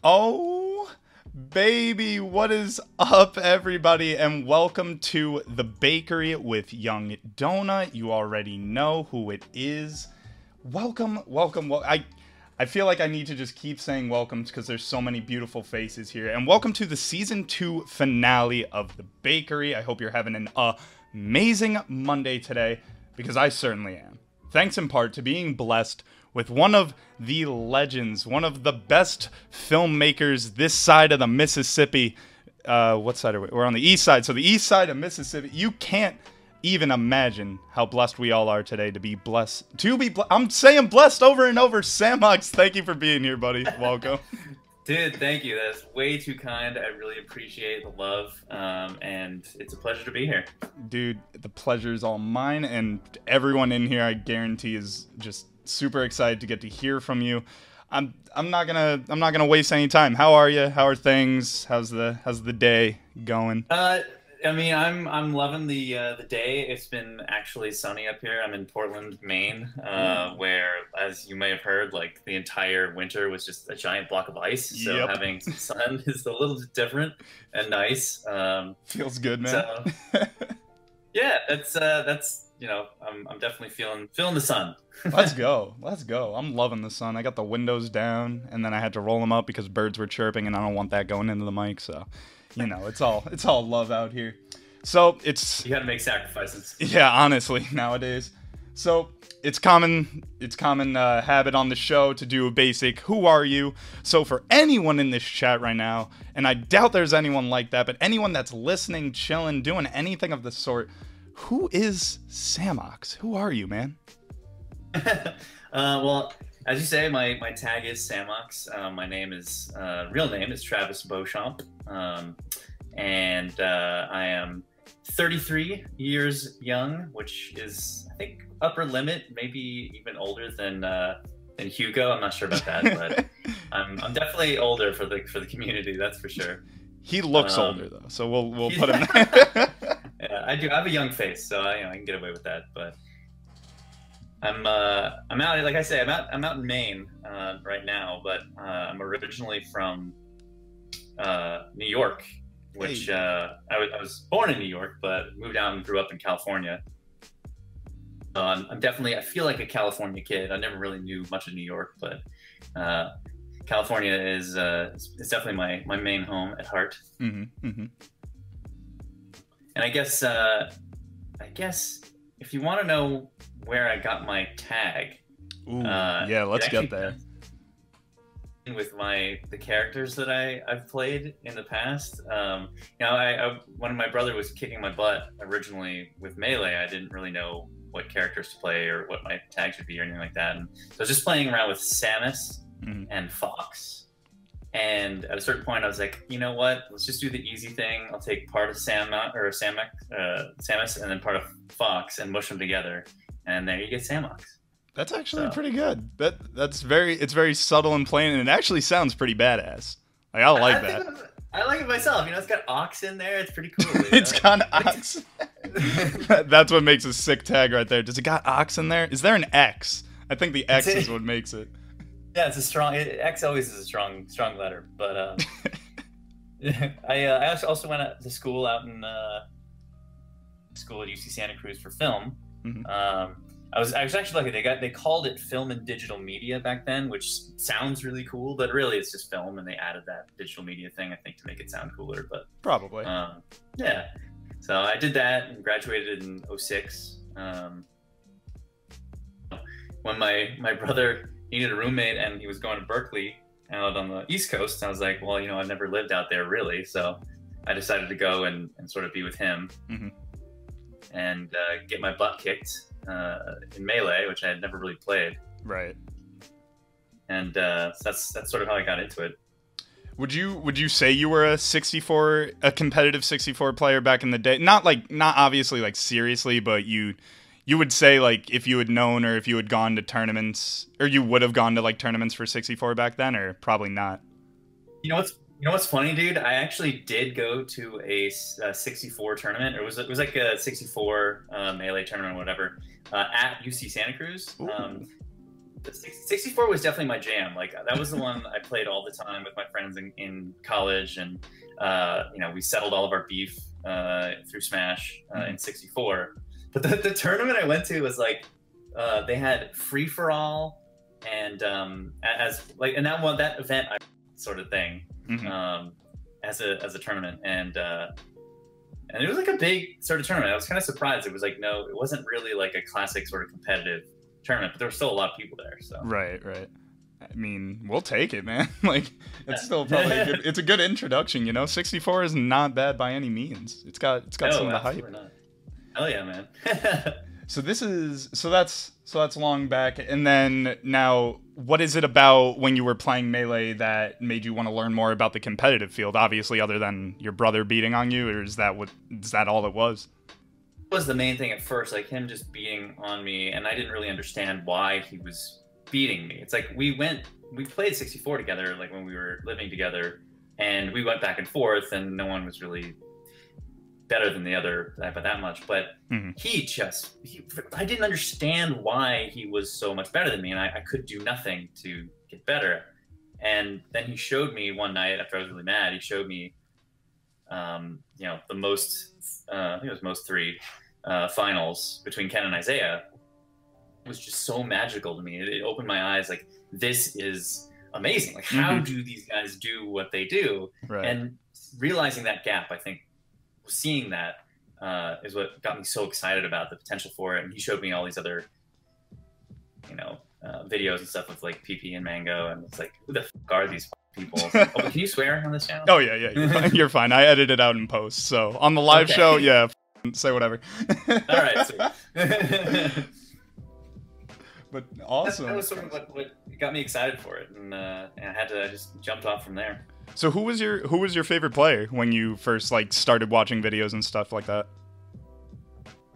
Oh, baby, what is up, everybody, and welcome to the bakery with YungD0nut. You already know who it is. Welcome. I feel like I need to just keep saying welcomes because there's so many beautiful faces here. And welcome to the Season 2 finale of the bakery. I hope you're having an amazing Monday today, because I certainly am. Thanks in part to being blessed with one of the legends, one of the best filmmakers this side of the Mississippi. What side are we? We're on the east side. So the east side of Mississippi. You can't even imagine how blessed we all are today to be blessed. I'm saying blessed over and over. Samox, thank you for being here, buddy. Welcome. Dude, thank you. That's way too kind. I really appreciate the love, and it's a pleasure to be here. Dude, the pleasure is all mine, and everyone in here, I guarantee, is just super excited to get to hear from you. I'm not gonna waste any time. How are you? How are things? How's the day going? I mean, I'm loving the day. It's been actually sunny up here. I'm in Portland, Maine, where, as you may have heard, like the entire winter was just a giant block of ice. So having some sun is a little bit different and nice. Feels good, man. So, yeah, that's you know, I'm definitely feeling the sun. Let's go. I'm loving the sun. I got the windows down, and then I had to roll them up because birds were chirping, and I don't want that going into the mic. So, you know, it's all love out here. So you gotta make sacrifices. Yeah, honestly, nowadays. So it's common habit on the show to do a basic "Who are you?" So for anyone in this chat right now, and I doubt there's anyone like that, but anyone that's listening, chilling, doing anything of the sort, who is Samox? Who are you, man? Well, as you say, my tag is Samox. My name is real name is Travis Beauchamp, and I am 33 years young, which is, I think, upper limit, maybe even older than Hugo. I'm not sure about that, but I'm definitely older for the community. That's for sure. He looks older though, so we'll put him there. Yeah, I do. I have a young face, so I can get away with that. But I'm out. Like I say, I'm out in Maine right now, but I'm originally from New York, which I was born in New York, but moved out and grew up in California. I'm definitely, I feel like a California kid. I never really knew much of New York, but California is definitely my main home at heart. Mm-hmm, mm-hmm. And I guess if you want to know where I got my tag, yeah, let's get there. With the characters that I've played in the past, you know, when my brother was kicking my butt originally with Melee, I didn't really know what characters to play or what my tags would be or anything like that, and so I was just playing around with Samus and Fox. And at a certain point, I was like, you know what? Let's just do the easy thing. I'll take part of Samus and then part of Fox and mush them together, and there you get Samox. That's actually pretty good. It's very subtle and plain, and it actually sounds pretty badass. Like, I like that. I like it myself. You know, it's got Ox in there. It's pretty cool. It's got Ox. That's what makes a sick tag right there. Does it got Ox in there? Is there an X? I think the X is what makes it. Yeah, it's a strong. X always is a strong letter. But I also went to school out in school at UC Santa Cruz for film. Mm-hmm. I was actually lucky. They called it film and digital media back then, which sounds really cool, but really it's just film, and they added that digital media thing, I think, to make it sound cooler. But probably. Yeah. So I did that and graduated in 06. When my brother needed a roommate and he was going to Berkeley out on the East Coast, I was like, well, you know, I've never lived out there really, so I decided to go and sort of be with him and get my butt kicked in Melee, which I had never really played. Right. And that's sort of how I got into it. Would you say you were a competitive 64 player back in the day? Not obviously like seriously, but you would say, like, if you had known, or if you had gone to tournaments, or you would have gone to like tournaments for 64 back then, or probably not? You know what's funny, dude? I actually did go to a 64 tournament. It was like a 64 Melee tournament or whatever at UC Santa Cruz. 64 was definitely my jam. Like that was the one I played all the time with my friends in college, and you know, we settled all of our beef through Smash in 64. But the tournament I went to was like they had free for all, and as like, and that event sort of thing as a tournament, and it was like a big sort of tournament. I was kind of surprised. It was like, no, it wasn't really like a classic sort of competitive tournament, but there were still a lot of people there. So right. I mean, we'll take it, man. Like, it's still probably it's a good introduction, you know. 64 is not bad by any means. It's got some of the hype. Not. Hell yeah, man. So that's long back, and then now, what is it about when you were playing Melee that made you want to learn more about the competitive field? Obviously, other than your brother beating on you, or is that all it was? Was the main thing at first, like him just beating on me, and I didn't really understand why he was beating me. It's like we played 64 together, like when we were living together, and we went back and forth, and no one was really better than the other by that much. But I didn't understand why he was so much better than me, and I could do nothing to get better. And then he showed me one night after I was really mad. He showed me, you know, the most, I think it was most 3 finals between Ken and Isaiah. It was just so magical to me. It opened my eyes. Like, this is amazing. Like, how do these guys do what they do? Right. And realizing that gap, I think, seeing that is what got me so excited about the potential for it. And he showed me all these other, you know, videos and stuff with like PP and Mango, and it's like, who the fuck are these people? Like, oh, can you swear on this channel? Oh yeah, you're fine. I edit it out in post, so on the live show, yeah, say whatever. All right, sweet. But awesome. That was sort of what got me excited for it, and I just jumped off from there. So who was your favorite player when you first like started watching videos and stuff like that?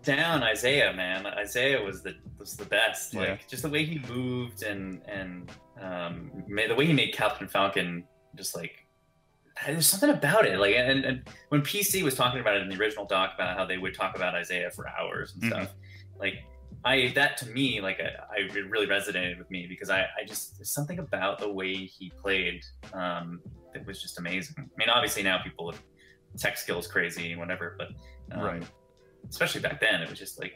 Down Isaiah, man. Isaiah was the best. Yeah. Like, just the way he moved and the way he made Captain Falcon, just like, there's something about it. Like, and when PC was talking about it in the original doc about how they would talk about Isaiah for hours and stuff, like, that to me, like, it really resonated with me, because I just, there's something about the way he played that was just amazing. I mean, obviously now people have tech skills crazy and whatever, but right. Especially back then, it was just like,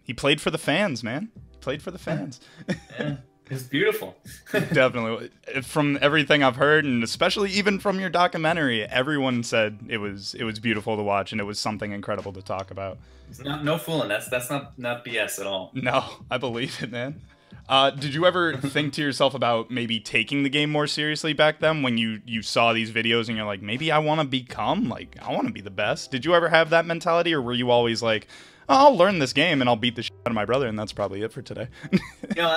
he played for the fans, man. He played for the fans. Yeah, it was beautiful. Definitely. From everything I've heard, and especially even from your documentary, everyone said it was beautiful to watch, and it was something incredible to talk about. It's no fooling. That's not BS at all. No, I believe it, man. Did you ever think to yourself about maybe taking the game more seriously back then when you saw these videos and you're like, maybe I want to become, like, I want to be the best? Did you ever have that mentality, or were you always like, oh, I'll learn this game and I'll beat the shit out of my brother, and that's probably it for today? You know,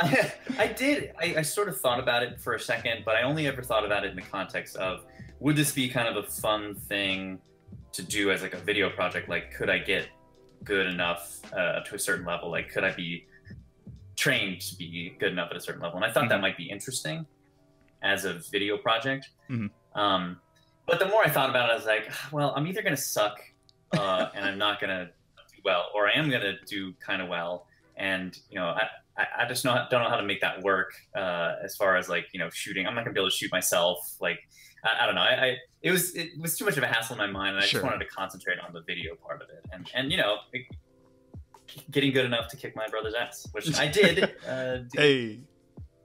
I did. I sort of thought about it for a second, but I only ever thought about it in the context of, would this be kind of a fun thing to do as like a video project? Like, could I get good enough to a certain level? Like, could I be trained to be good enough at a certain level? And I thought that might be interesting as a video project. But the more I thought about it, I was like, well, I'm either going to suck and I'm not going to do well, or I am going to do kind of well. And, you know, I just don't know how to make that work as far as, like, you know, shooting. I'm not going to be able to shoot myself. Like, I don't know. It was too much of a hassle in my mind, and I just wanted to concentrate on the video part of it. And you know, getting good enough to kick my brother's ass, which I did. Hey.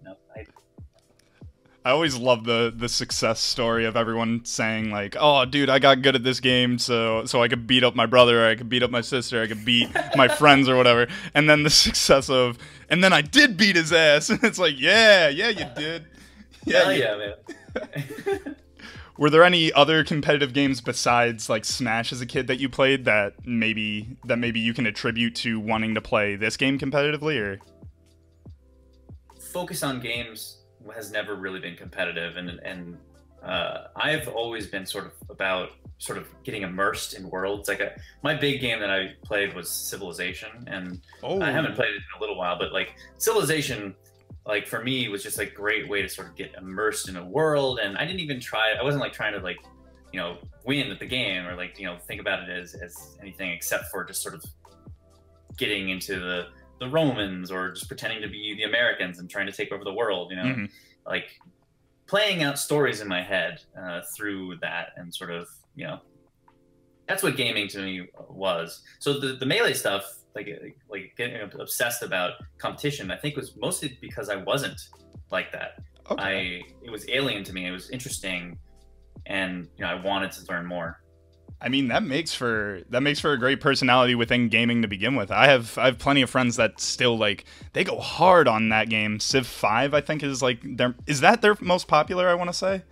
No, I always love the success story of everyone saying, like, oh, dude, I got good at this game, so I could beat up my brother, or I could beat up my sister, I could beat my friends or whatever. And then the success of, and then I did beat his ass. And it's like, yeah, you did. Yeah, hell yeah, man. Were there any other competitive games besides, like, Smash as a kid that you played that maybe you can attribute to wanting to play this game competitively, or? Focus on games has never really been competitive, and I've always been sort of about getting immersed in worlds. Like, my big game that I played was Civilization, and I haven't played it in a little while, but, like, Civilization, like, for me, was just a great way to sort of get immersed in a world. And I didn't even I wasn't like trying to, like, you know, win at the game, or, like, you know, think about it as anything except for just sort of getting into the the Romans, or just pretending to be the Americans and trying to take over the world, you know, like playing out stories in my head through that, and sort of, you know, that's what gaming to me was. So the Melee stuff, like getting obsessed about competition, I think was mostly because I wasn't like that. Okay. It was alien to me. It was interesting, and you know, I wanted to learn more. I mean, that makes for a great personality within gaming to begin with. I have plenty of friends that still, like, they go hard on that game. Civ 5, I think, is like is that their most popular, I want to say?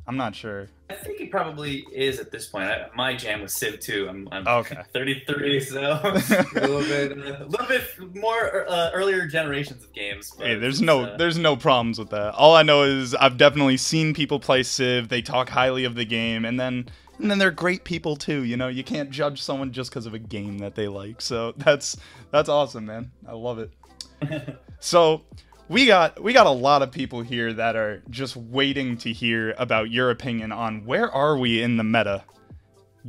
I'm not sure. I think it probably is at this point. My jam was Civ 2. I'm okay. 33, so a little bit more earlier generations of games. Hey, there's no problems with that. All I know is I've definitely seen people play Civ. They talk highly of the game, and then they're great people too. You know, you can't judge someone just because of a game that they like. So that's awesome, man. I love it. So we got a lot of people here that are just waiting to hear about your opinion on where are we in the meta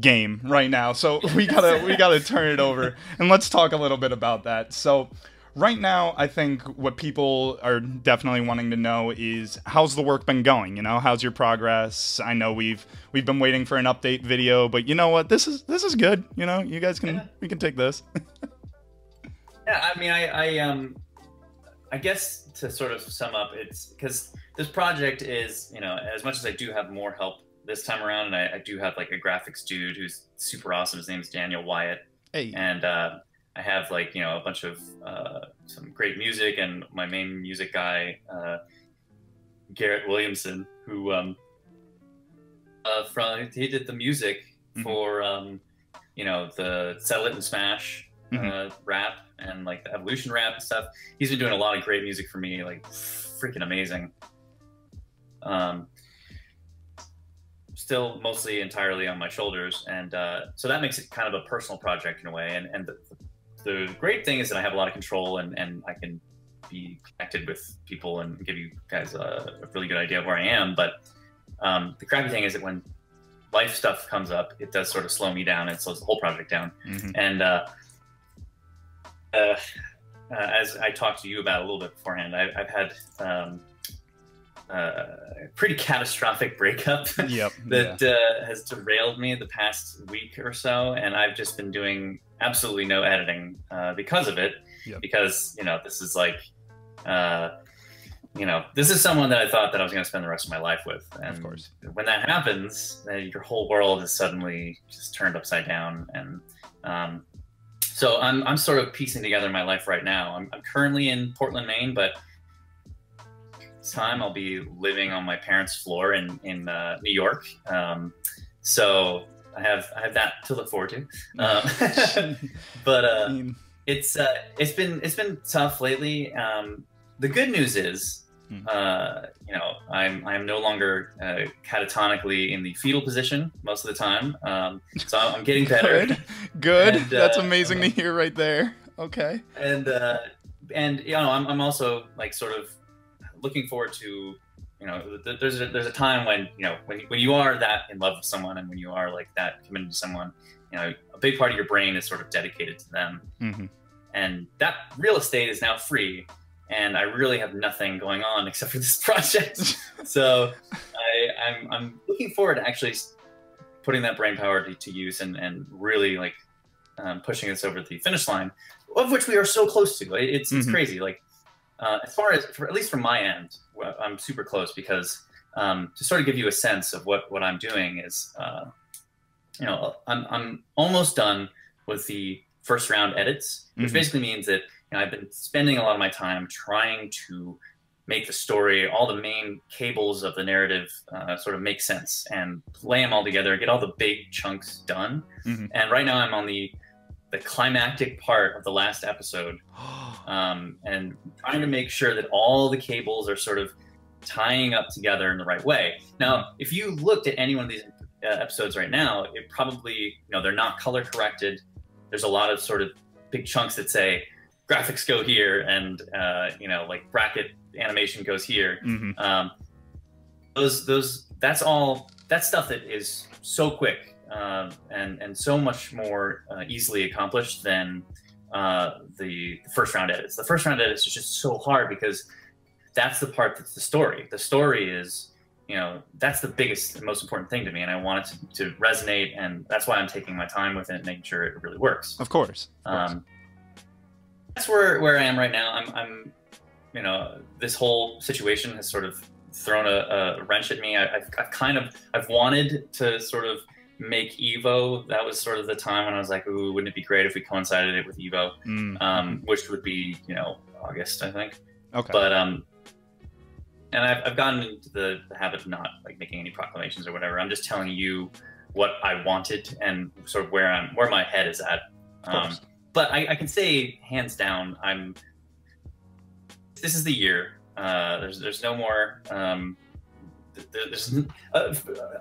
game right now. So we gotta turn it over and let's talk a little bit about that. So right now, I think what people are definitely wanting to know is how's the work been going? You know, how's your progress? I know we've been waiting for an update video, but you know what? This is good. You know, you guys we can take this. Yeah, I mean, I guess to sort of sum up, it's because this project is, you know, as much as I do have more help this time around, and I do have like a graphics dude who's super awesome. His name is Daniel Wyatt. Hey. And I have, like, you know, a bunch of some great music, and my main music guy, Garrett Williamson, who he did the music for you know, the Settle It and Smash rap, and like the Evolution rap and stuff. He's been doing a lot of great music for me, like freaking amazing. Still mostly entirely on my shoulders, and so that makes it kind of a personal project in a way. And the great thing is that I have a lot of control, and I can be connected with people and give you guys a really good idea of where I am. But the crappy thing is that when life stuff comes up, it does sort of slow me down. It slows the whole project down. And as I talked to you about a little bit beforehand, I've had a pretty catastrophic breakup that has derailed me the past week or so, and I've just been doing absolutely no editing because of it. Because, you know, this is like, you know, this is someone that I thought that I was going to spend the rest of my life with, and of course, when that happens, your whole world is suddenly just turned upside down. And so I'm sort of piecing together my life right now. I'm currently in Portland, Maine, but this time I'll be living on my parents' floor in New York. So I have that to look forward to. But it's been tough lately. The good news is, you know, I'm no longer catatonically in the fetal position most of the time. So I'm getting better. Good. And, that's amazing to hear right there. Okay. And you know, I'm also like sort of looking forward to, you know, there's a time when, you know, when you are that in love with someone, and when you are like that committed to someone, you know, a big part of your brain is sort of dedicated to them. And that real estate is now free, and I really have nothing going on except for this project. So I'm looking forward to actually putting that brain power to use, and really like pushing this over the finish line, of which we are so close to. It's crazy. Like as far as, at least from my end, I'm super close, because to sort of give you a sense of what I'm doing is, you know, I'm almost done with the first round edits, which basically means that, you know, I've been spending a lot of my time trying to make the story, all the main cables of the narrative sort of make sense, and lay them all together, get all the big chunks done. And right now I'm on the climactic part of the last episode, and trying to make sure that all the cables are sort of tying up together in the right way. Now, if you looked at any one of these episodes right now, it probably, you know, they're not color corrected. There's a lot of sort of big chunks that say graphics go here, and you know, like bracket animation goes here. That's stuff that is so quick and so much more easily accomplished than the first round edits. The first round edits is just so hard because that's the part that's the story. The story is, you know, that's the biggest and most important thing to me, and I want it to resonate, and that's why I'm taking my time with it, making sure it really works. Of course. That's where I am right now. I'm, you know, this whole situation has sort of thrown a wrench at me. I've wanted to sort of make Evo. That was sort of the time when I was like, ooh, wouldn't it be great if we coincided it with Evo, which would be, you know, August, I think. Okay. But and I've gotten into the habit of not like making any proclamations or whatever. I'm just telling you what I wanted and sort of where my head is at. But I can say hands down, this is the year. There's no more.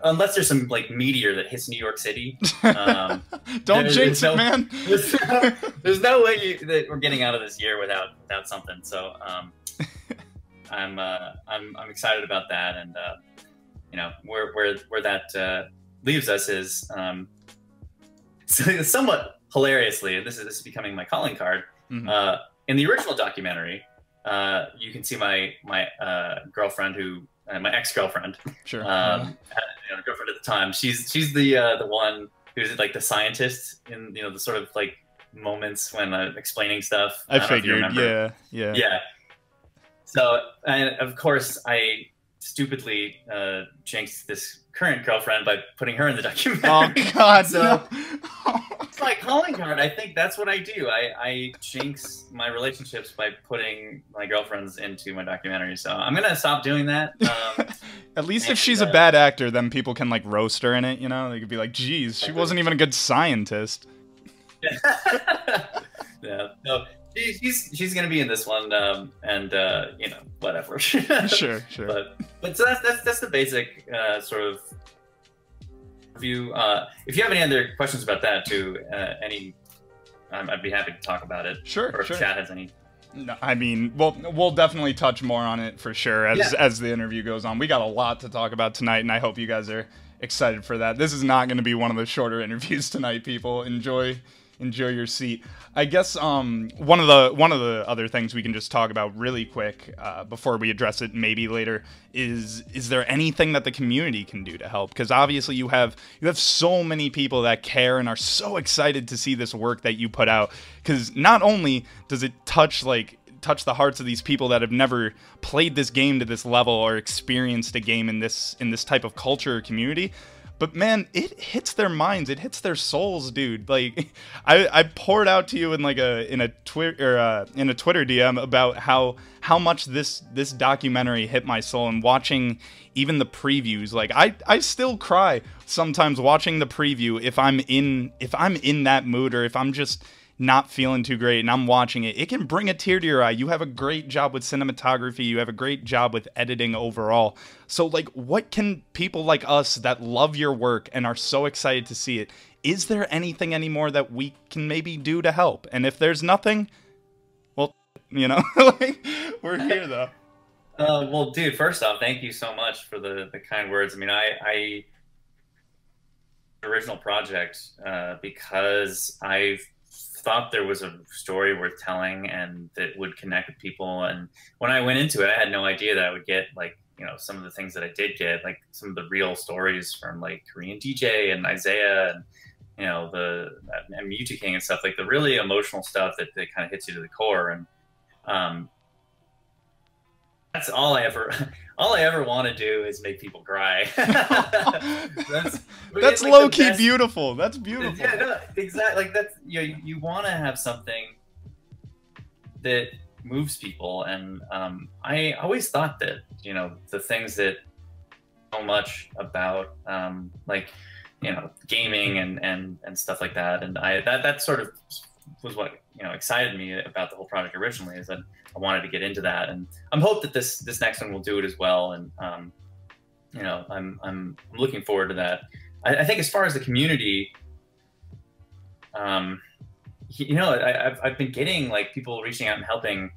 Unless there's some like meteor that hits New York City. Don't jinx it, man. There's no way that we're getting out of this year without something. So I'm excited about that, and you know where that leaves us is somewhat hilariously, and this is becoming my calling card. In the original documentary, you can see my girlfriend my ex-girlfriend. Sure. You know, girlfriend at the time. She's the one who's like the scientist in, you know, the sort of like moments when explaining stuff. I figured. Yeah. So, and of course, I stupidly jinxed this current girlfriend by putting her in the documentary. Oh God! So, no. it's my calling card. I think that's what I do. I jinx my relationships by putting my girlfriends into my documentary. So I'm gonna stop doing that. At least if she's a bad actor, then people can like roast her in it. You know, they could be like, "Geez, she wasn't even a good scientist." Yeah. No. She's gonna be in this one, and you know, whatever. Sure. But so that's the basic sort of view. If you have any other questions about that too, I'd be happy to talk about it. Sure. Or if Chad has any. No, I mean, we'll definitely touch more on it for sure as the interview goes on. We got a lot to talk about tonight, and I hope you guys are excited for that. This is not going to be one of the shorter interviews tonight, people. Enjoy your seat. I guess one of the other things we can just talk about really quick before we address it maybe later is there anything that the community can do to help? Because obviously you have so many people that care and are so excited to see this work that you put out. Because not only does it touch the hearts of these people that have never played this game to this level or experienced a game in this type of culture or community, but man, it hits their minds, it hits their souls, dude. Like, I poured out to you in a Twitter DM about how much this documentary hit my soul, and watching even the previews. Like, I still cry sometimes watching the preview if I'm in that mood, or if I'm just not feeling too great and I'm watching it. It can bring a tear to your eye. You have a great job with cinematography. You have a great job with editing overall. So, like, what can people like us that love your work and are so excited to see it, is there anything anymore that we can maybe do to help? And if there's nothing, well, you know, like, we're here though. Well, dude, first off, thank you so much for the kind words. I mean, I original project because I've thought there was a story worth telling and that would connect with people. And when I went into it, I had no idea that I would get, like, you know, some of the things that I did get, like some of the real stories from like Korean DJ and Isaiah and, you know, and Muta King and stuff, like the really emotional stuff that kind of hits you to the core. And that's all I ever want to do is make people cry. that's like low key beautiful. That's beautiful. Yeah, no, exactly. Like, that's, you know, you want to have something that moves people, and I always thought that, you know, the things that so much about like, you know, gaming and stuff like that, and that sort of was what, you know, excited me about the whole project originally, is that I wanted to get into that, and I'm hope that this next one will do it as well. And you know, I'm looking forward to that. I think as far as the community, you know, I've been getting like people reaching out and helping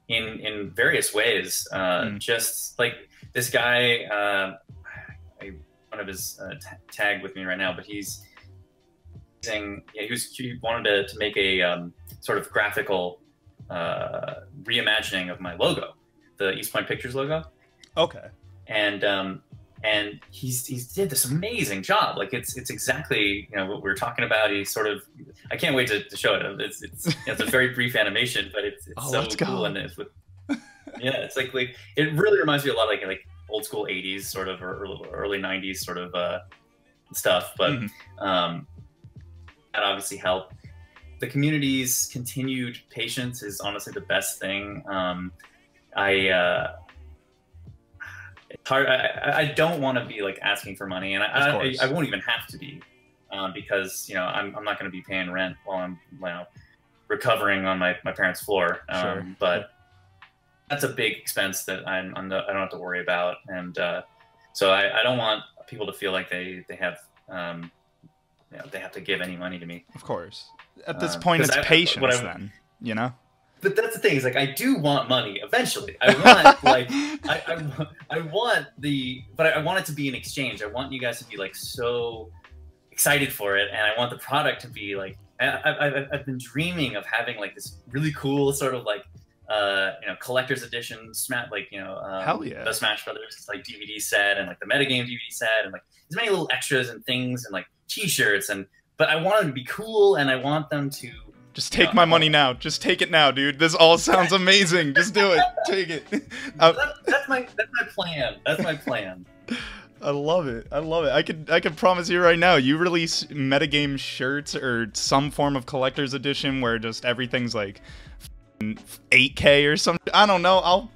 in various ways. Just like this guy, one of his tagged with me right now, but he's he wanted to make a sort of graphical reimagining of my logo, the East Point Pictures logo. Okay. And he's did this amazing job. Like it's exactly what we were talking about. He sort of, I can't wait to show it. It's a very brief animation, but it's so cool. And it's with it's like it really reminds me a lot like old school 80s sort of or early 90s sort of stuff. But that obviously helped. The community's continued patience is honestly the best thing. It's hard. I don't want to be like asking for money, and I won't even have to be, because I'm not going to be paying rent while I'm recovering on my parents' floor. But that's a big expense that I don't have to worry about, and so I don't want people to feel like they have they have to give any money to me. Of course, at this point, it's patience. But that's the thing, is like I do want money eventually. I want like I want but I want it to be an exchange. I want you guys to be like so excited for it, and I want the product to be like I've been dreaming of having like this really cool sort of like collector's edition hell yeah, the Smash Brothers like DVD set and like the Metagame DVD set and like as many little extras and things and like T-shirts but I want them to be cool, and I want them to just take my money now. Just take it now, dude. This all sounds amazing. Just do it. Take it. That's my plan. That's my plan. I love it. I love it. I could promise you right now, you release Metagame shirts or some form of collector's edition where just everything's like 8K or something. I don't know. I'll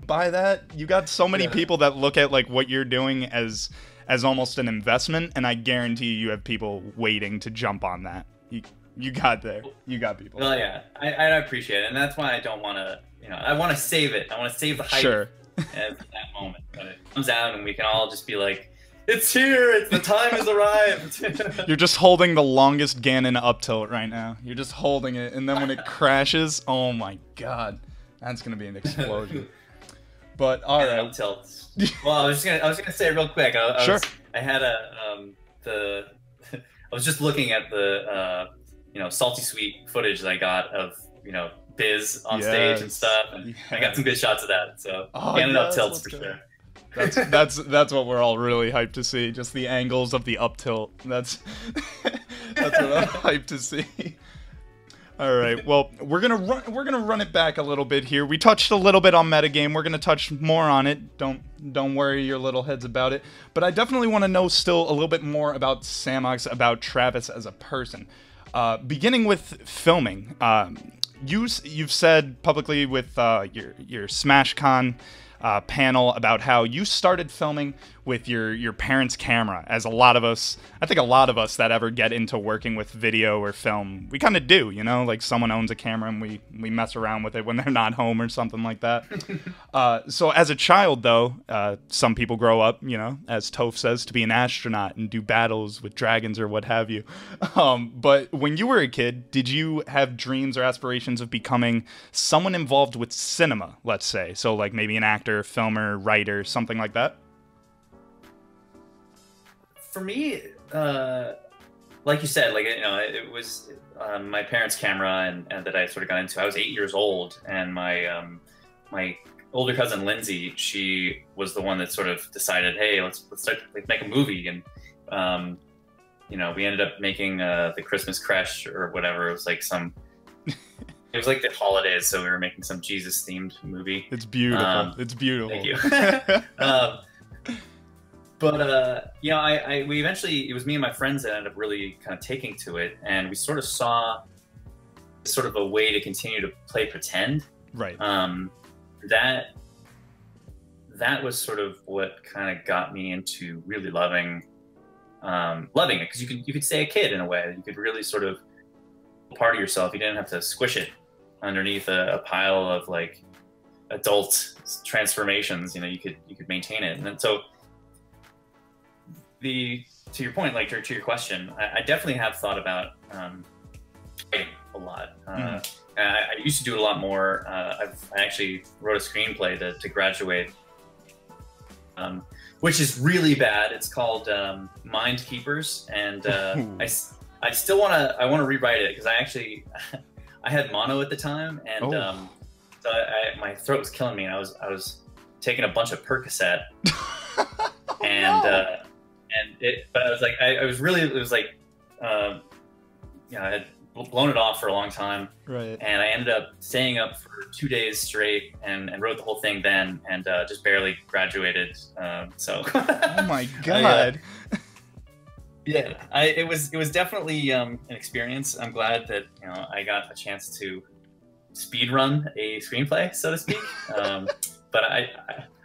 buy that. You got so many people that look at like what you're doing as almost an investment, and I guarantee you have people waiting to jump on that. You got people. Well, yeah, I appreciate it, and that's why I don't want to. I want to save it. I want to save the hype at that moment when it comes out, and we can all just be like, "It's here! The time has arrived." You're just holding the longest Ganon up tilt right now. You're just holding it, and then when it crashes, oh my god, that's gonna be an explosion. But all right, up tilts. Well, I was gonna say real quick. I had I was just looking at the salty sweet footage that I got of Biz on stage and stuff, and I got some good shots of that. So up tilts for sure. That's what we're all really hyped to see. Just the angles of the up tilt. That's what I'm hyped to see. All right. Well, we're gonna run it back a little bit here. We touched a little bit on metagame. We're gonna touch more on it. Don't worry your little heads about it. But I definitely want to know still a little bit more about Samox, about Travis as a person. Beginning with filming, you've said publicly with your SmashCon panel about how you started filming with your parents' camera, as I think a lot of us that ever get into working with video or film, we kind of do, like someone owns a camera and we mess around with it when they're not home or something like that. So as a child, though, some people grow up, as Toph says, to be an astronaut and do battles with dragons or what have you. But when you were a kid, did you have dreams or aspirations of becoming someone involved with cinema, let's say? So like maybe an actor, filmer, writer, something like that? For me, like you said, it was my parents' camera and that I sort of got into. I was 8 years old, and my my older cousin Lindsay, she was the one that sort of decided, hey, let's start make a movie, and we ended up making the Christmas Crash or whatever. It was like it was like the holidays, so we were making some Jesus themed movie. It's beautiful. It's beautiful. Thank you. But we eventually, it was me and my friends that ended up really kind of taking to it, and we sort of saw sort of a way to continue to play pretend. Right. That was sort of what kind of got me into really loving it, because you could stay a kid in a way. You could really sort of part of yourself. You didn't have to squish it underneath a pile of like adult transformations. You could maintain it, and then so. To your point, like to your question, I definitely have thought about writing a lot. I used to do it a lot more. I actually wrote a screenplay to graduate, which is really bad. It's called Mind Keepers, and I I still I want to rewrite it because I actually I had mono at the time, and so my throat was killing me, and I was taking a bunch of Percocet, and but I was like it was like you know, I had blown it off for a long time, right? And I ended up staying up for 2 days straight and wrote the whole thing then, and just barely graduated. So oh my god. Yeah, it was definitely an experience. I'm glad that I got a chance to speed run a screenplay, so to speak. But I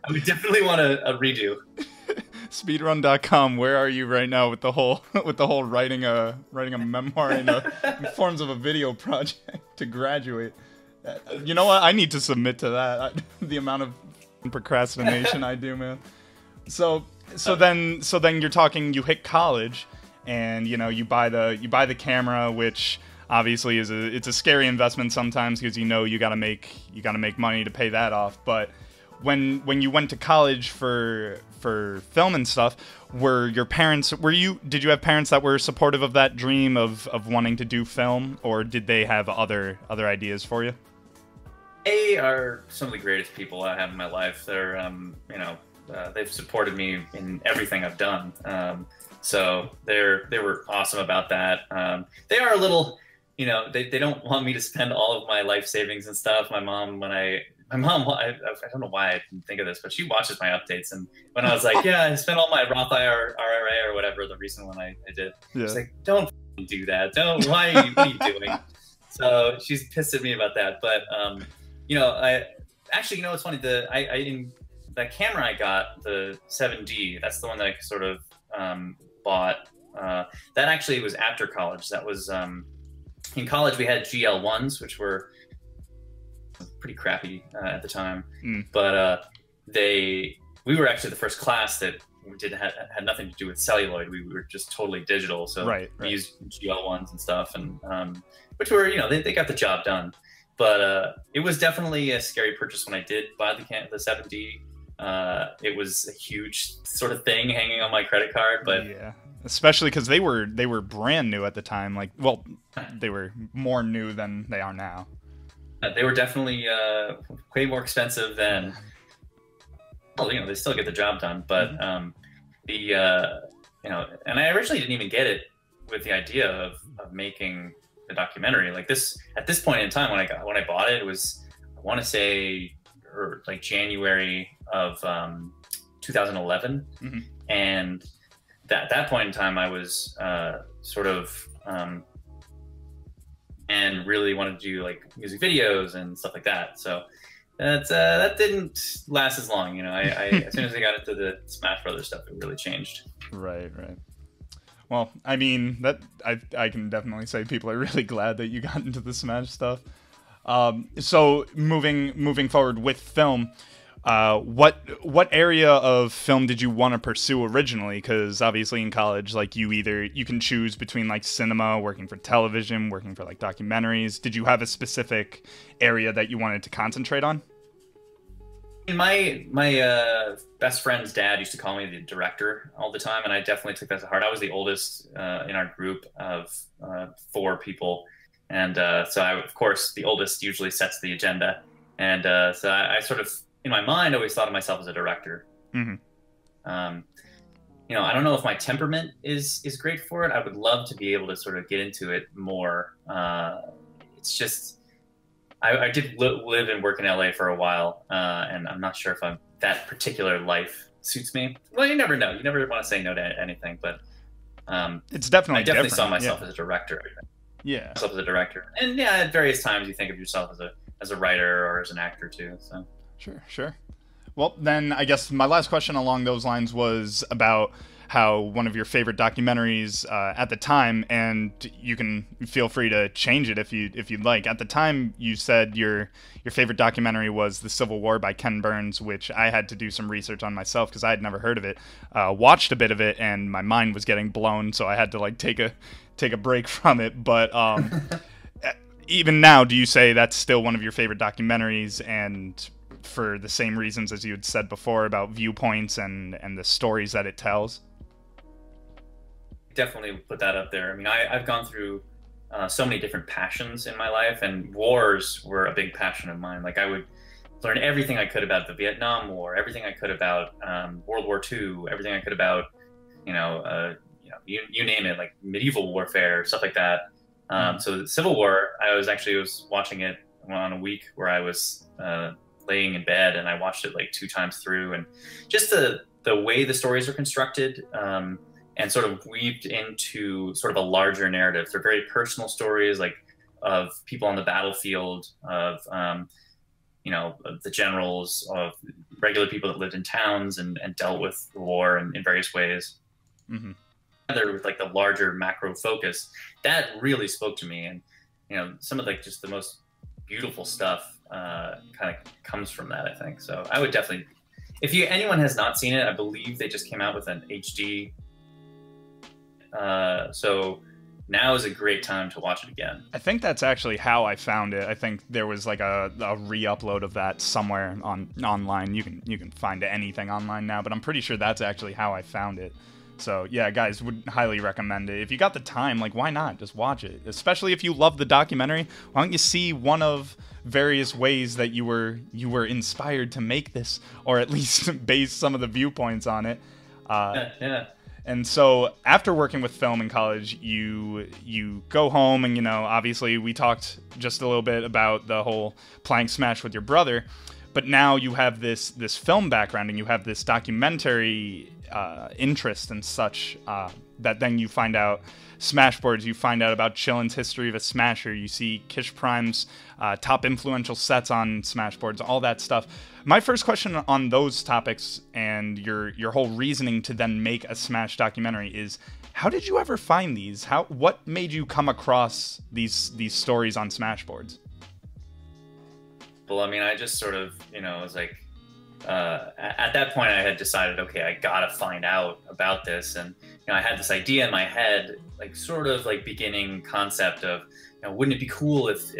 would definitely want a redo. Speedrun.com. Where are you right now with the whole writing a memoir in forms of a video project to graduate? You know what? I need to submit to that. The amount of procrastination I do, man. So then you're talking. You hit college, and you buy the camera, which obviously it's a scary investment sometimes because you gotta make money to pay that off. But when you went to college for film and stuff, did you have parents that were supportive of that dream of wanting to do film, or did they have other ideas for you? They are some of the greatest people I have in my life. They're they've supported me in everything I've done. So they were awesome about that. They are a little, they don't want me to spend all of my life savings and stuff. My mom, I don't know why I didn't think of this, but she watches my updates. And when I was like, yeah, I spent all my Roth IRA or whatever, the recent one I did, she's like, don't do that. What are you doing? So she's pissed at me about that. But, it's funny. The camera I got, the 7D, that's the one that I sort of bought. That actually was after college. That was in college we had GL1s, which were pretty crappy at the time. But we were actually the first class that had nothing to do with celluloid. We were just totally digital. So we used GL1s and stuff, and which were they got the job done. But it was definitely a scary purchase when I did buy the 7D. It was a huge sort of thing hanging on my credit card, but yeah, especially because they were brand new at the time. Like, well, they were more new than they are now. They were definitely way more expensive than. Well, they still get the job done, but and I originally didn't even get it with the idea of making the documentary. Like this, at this point in time, when I bought it, it was, I want to say, like January of 2011, and at that point in time, I was sort of and really wanted to do like music videos and stuff like that. So that didn't last as long. As soon as I got into the Smash Brothers stuff, it really changed. Right. Well, I mean, that I can definitely say people are really glad that you got into the Smash stuff. So moving forward with film, what area of film did you want to pursue originally? Because obviously in college, like you can choose between like cinema, working for television, working for like documentaries. Did you have a specific area that you wanted to concentrate on? My best friend's dad used to call me the director all the time, and I definitely took that to heart. I was the oldest in our group of 4 people. And so of course, the oldest usually sets the agenda. And so I sort of, in my mind, always thought of myself as a director. I don't know if my temperament is great for it. I would love to be able to sort of get into it more. It's just, I did live and work in LA for a while, and I'm not sure if that particular life suits me. Well, you never know. You never want to say no to anything, but it's definitely I definitely saw myself as a director. Yeah, myself as a director, and yeah, at various times you think of yourself as a writer or as an actor too. So sure. Well, then I guess my last question along those lines was about how one of your favorite documentaries at the time, and you can feel free to change it if you'd like. At the time, you said your favorite documentary was The Civil War by Ken Burns, which I had to do some research on myself because I had never heard of it. Watched a bit of it, and my mind was getting blown, so I had to like take a break from it. But even now, do you say that's still one of your favorite documentaries, and for the same reasons as you had said before about viewpoints and the stories that it tells? definitely put that up there. I mean, I've gone through so many different passions in my life, and wars were a big passion of mine. Like I would learn everything I could about the Vietnam War, everything I could about World War II, everything I could about, you name it, like medieval warfare, stuff like that. So the Civil War, I was watching it on a week where I was laying in bed, and I watched it like 2 times through, and just the way the stories are constructed, and sort of weaved into sort of a larger narrative. They're very personal stories, like of people on the battlefield, of the generals, of regular people that lived in towns and dealt with the war in various ways. Mm-hmm. Together with like the larger macro focus, that really spoke to me. And some of like just the most beautiful stuff kind of comes from that, I think. So I would definitely, if anyone has not seen it, I believe they just came out with an HD. So now is a great time to watch it again. I think that's actually how I found it. I think there was like a re-upload of that somewhere online. You can find anything online now, but I'm pretty sure that's actually how I found it. So yeah, guys, would highly recommend it. If you got the time, like, why not just watch it? Especially if you love the documentary, why don't you see one of various ways that you were inspired to make this, or at least base some of the viewpoints on it. Yeah. And so after working with film in college, you go home, and obviously we talked just a little bit about the whole playing Smash with your brother, but now you have this film background, and you have this documentary interest and such, that then you find out Smashboards, you find out about Chillin's history of a Smasher, you see Kish Prime's top influential sets on Smashboards, all that stuff. My first question on those topics and your whole reasoning to then make a Smash documentary is, how did you ever find these? What made you come across these stories on Smashboards? Well, I mean, I just sort of, was like, at that point I had decided, okay, I gotta find out about this. And, I had this idea in my head, like sort of like beginning concept of, wouldn't it be cool if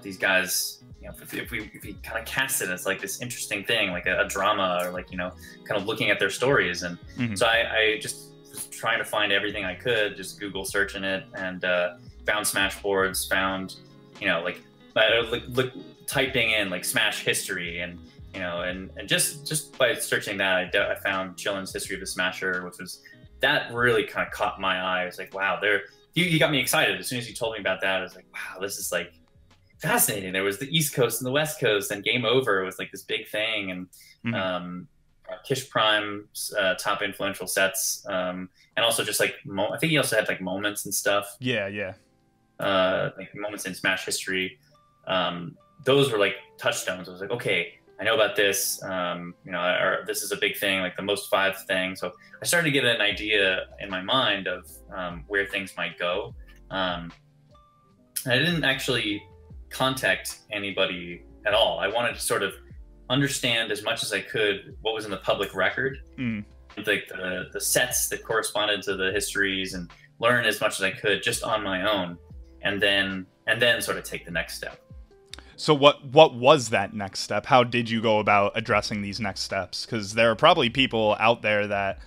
these guys, if we kind of cast it as like this interesting thing, like a drama, or like, kind of looking at their stories. And so I just was trying to find everything I could, just Google searching it, and found Smashboards, found, typing in like Smash history, and and just by searching that, I found Chillin's history of the Smasher, which was, that really kind of caught my eye. I was like, wow, you got me excited. As soon as you told me about that, I was like, wow, this is like fascinating. There was the East Coast and the West Coast, and Game Over was like this big thing, and Kish Prime's top influential sets, and also just like I think he also had like moments and stuff. Yeah. Like moments in Smash history. Those were like touchstones. I was like, okay, I know about this. Or this is a big thing, like the most 5 thing. So I started to get an idea in my mind of where things might go. I didn't actually contact anybody at all. I wanted to sort of understand as much as I could what was in the public record, like the sets that corresponded to the histories, and learn as much as I could just on my own, and then sort of take the next step. So what was that next step? How did you go about addressing these next steps? Because there are probably people out there that,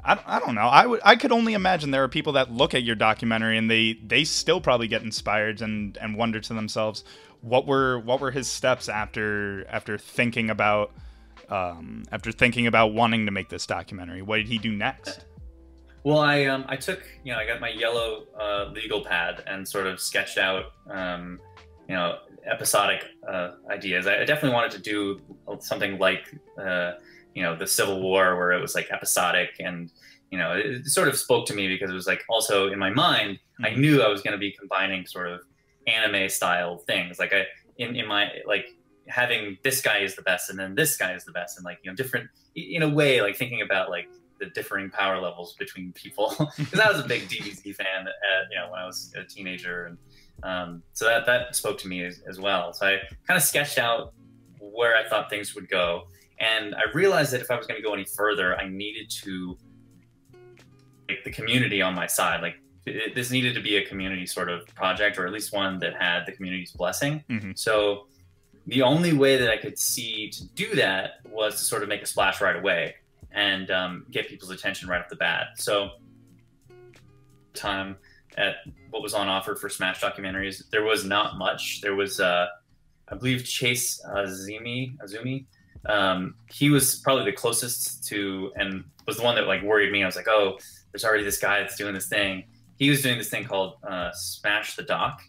I don't know. I could only imagine there are people that look at your documentary and they still probably get inspired and wonder to themselves, what were his steps after thinking about wanting to make this documentary? What did he do next? Well, I took, I got my yellow legal pad and sort of sketched out episodic ideas. I definitely wanted to do something like the Civil War, where it was like episodic, and it sort of spoke to me because it was like, also in my mind, I knew I was going to be combining sort of anime style things, like in my, like, having this guy is the best and then this guy is the best, and like different, in a way, like thinking about like the differing power levels between people, because I was a big DBZ fan when I was a teenager, and so that spoke to me as well. So I kind of sketched out where I thought things would go, and I realized that if I was going to go any further, I needed to the community on my side. Like, this needed to be a community sort of project, or at least one that had the community's blessing. So the only way that I could see to do that was to sort of make a splash right away and get people's attention right off the bat. So time at what was on offer for Smash documentaries. There was not much. There was, I believe, Chase Azumi. He was probably the closest to, and was the one that like worried me. I was like, oh, there's already this guy that's doing this thing. He was doing this thing called Smash the Doc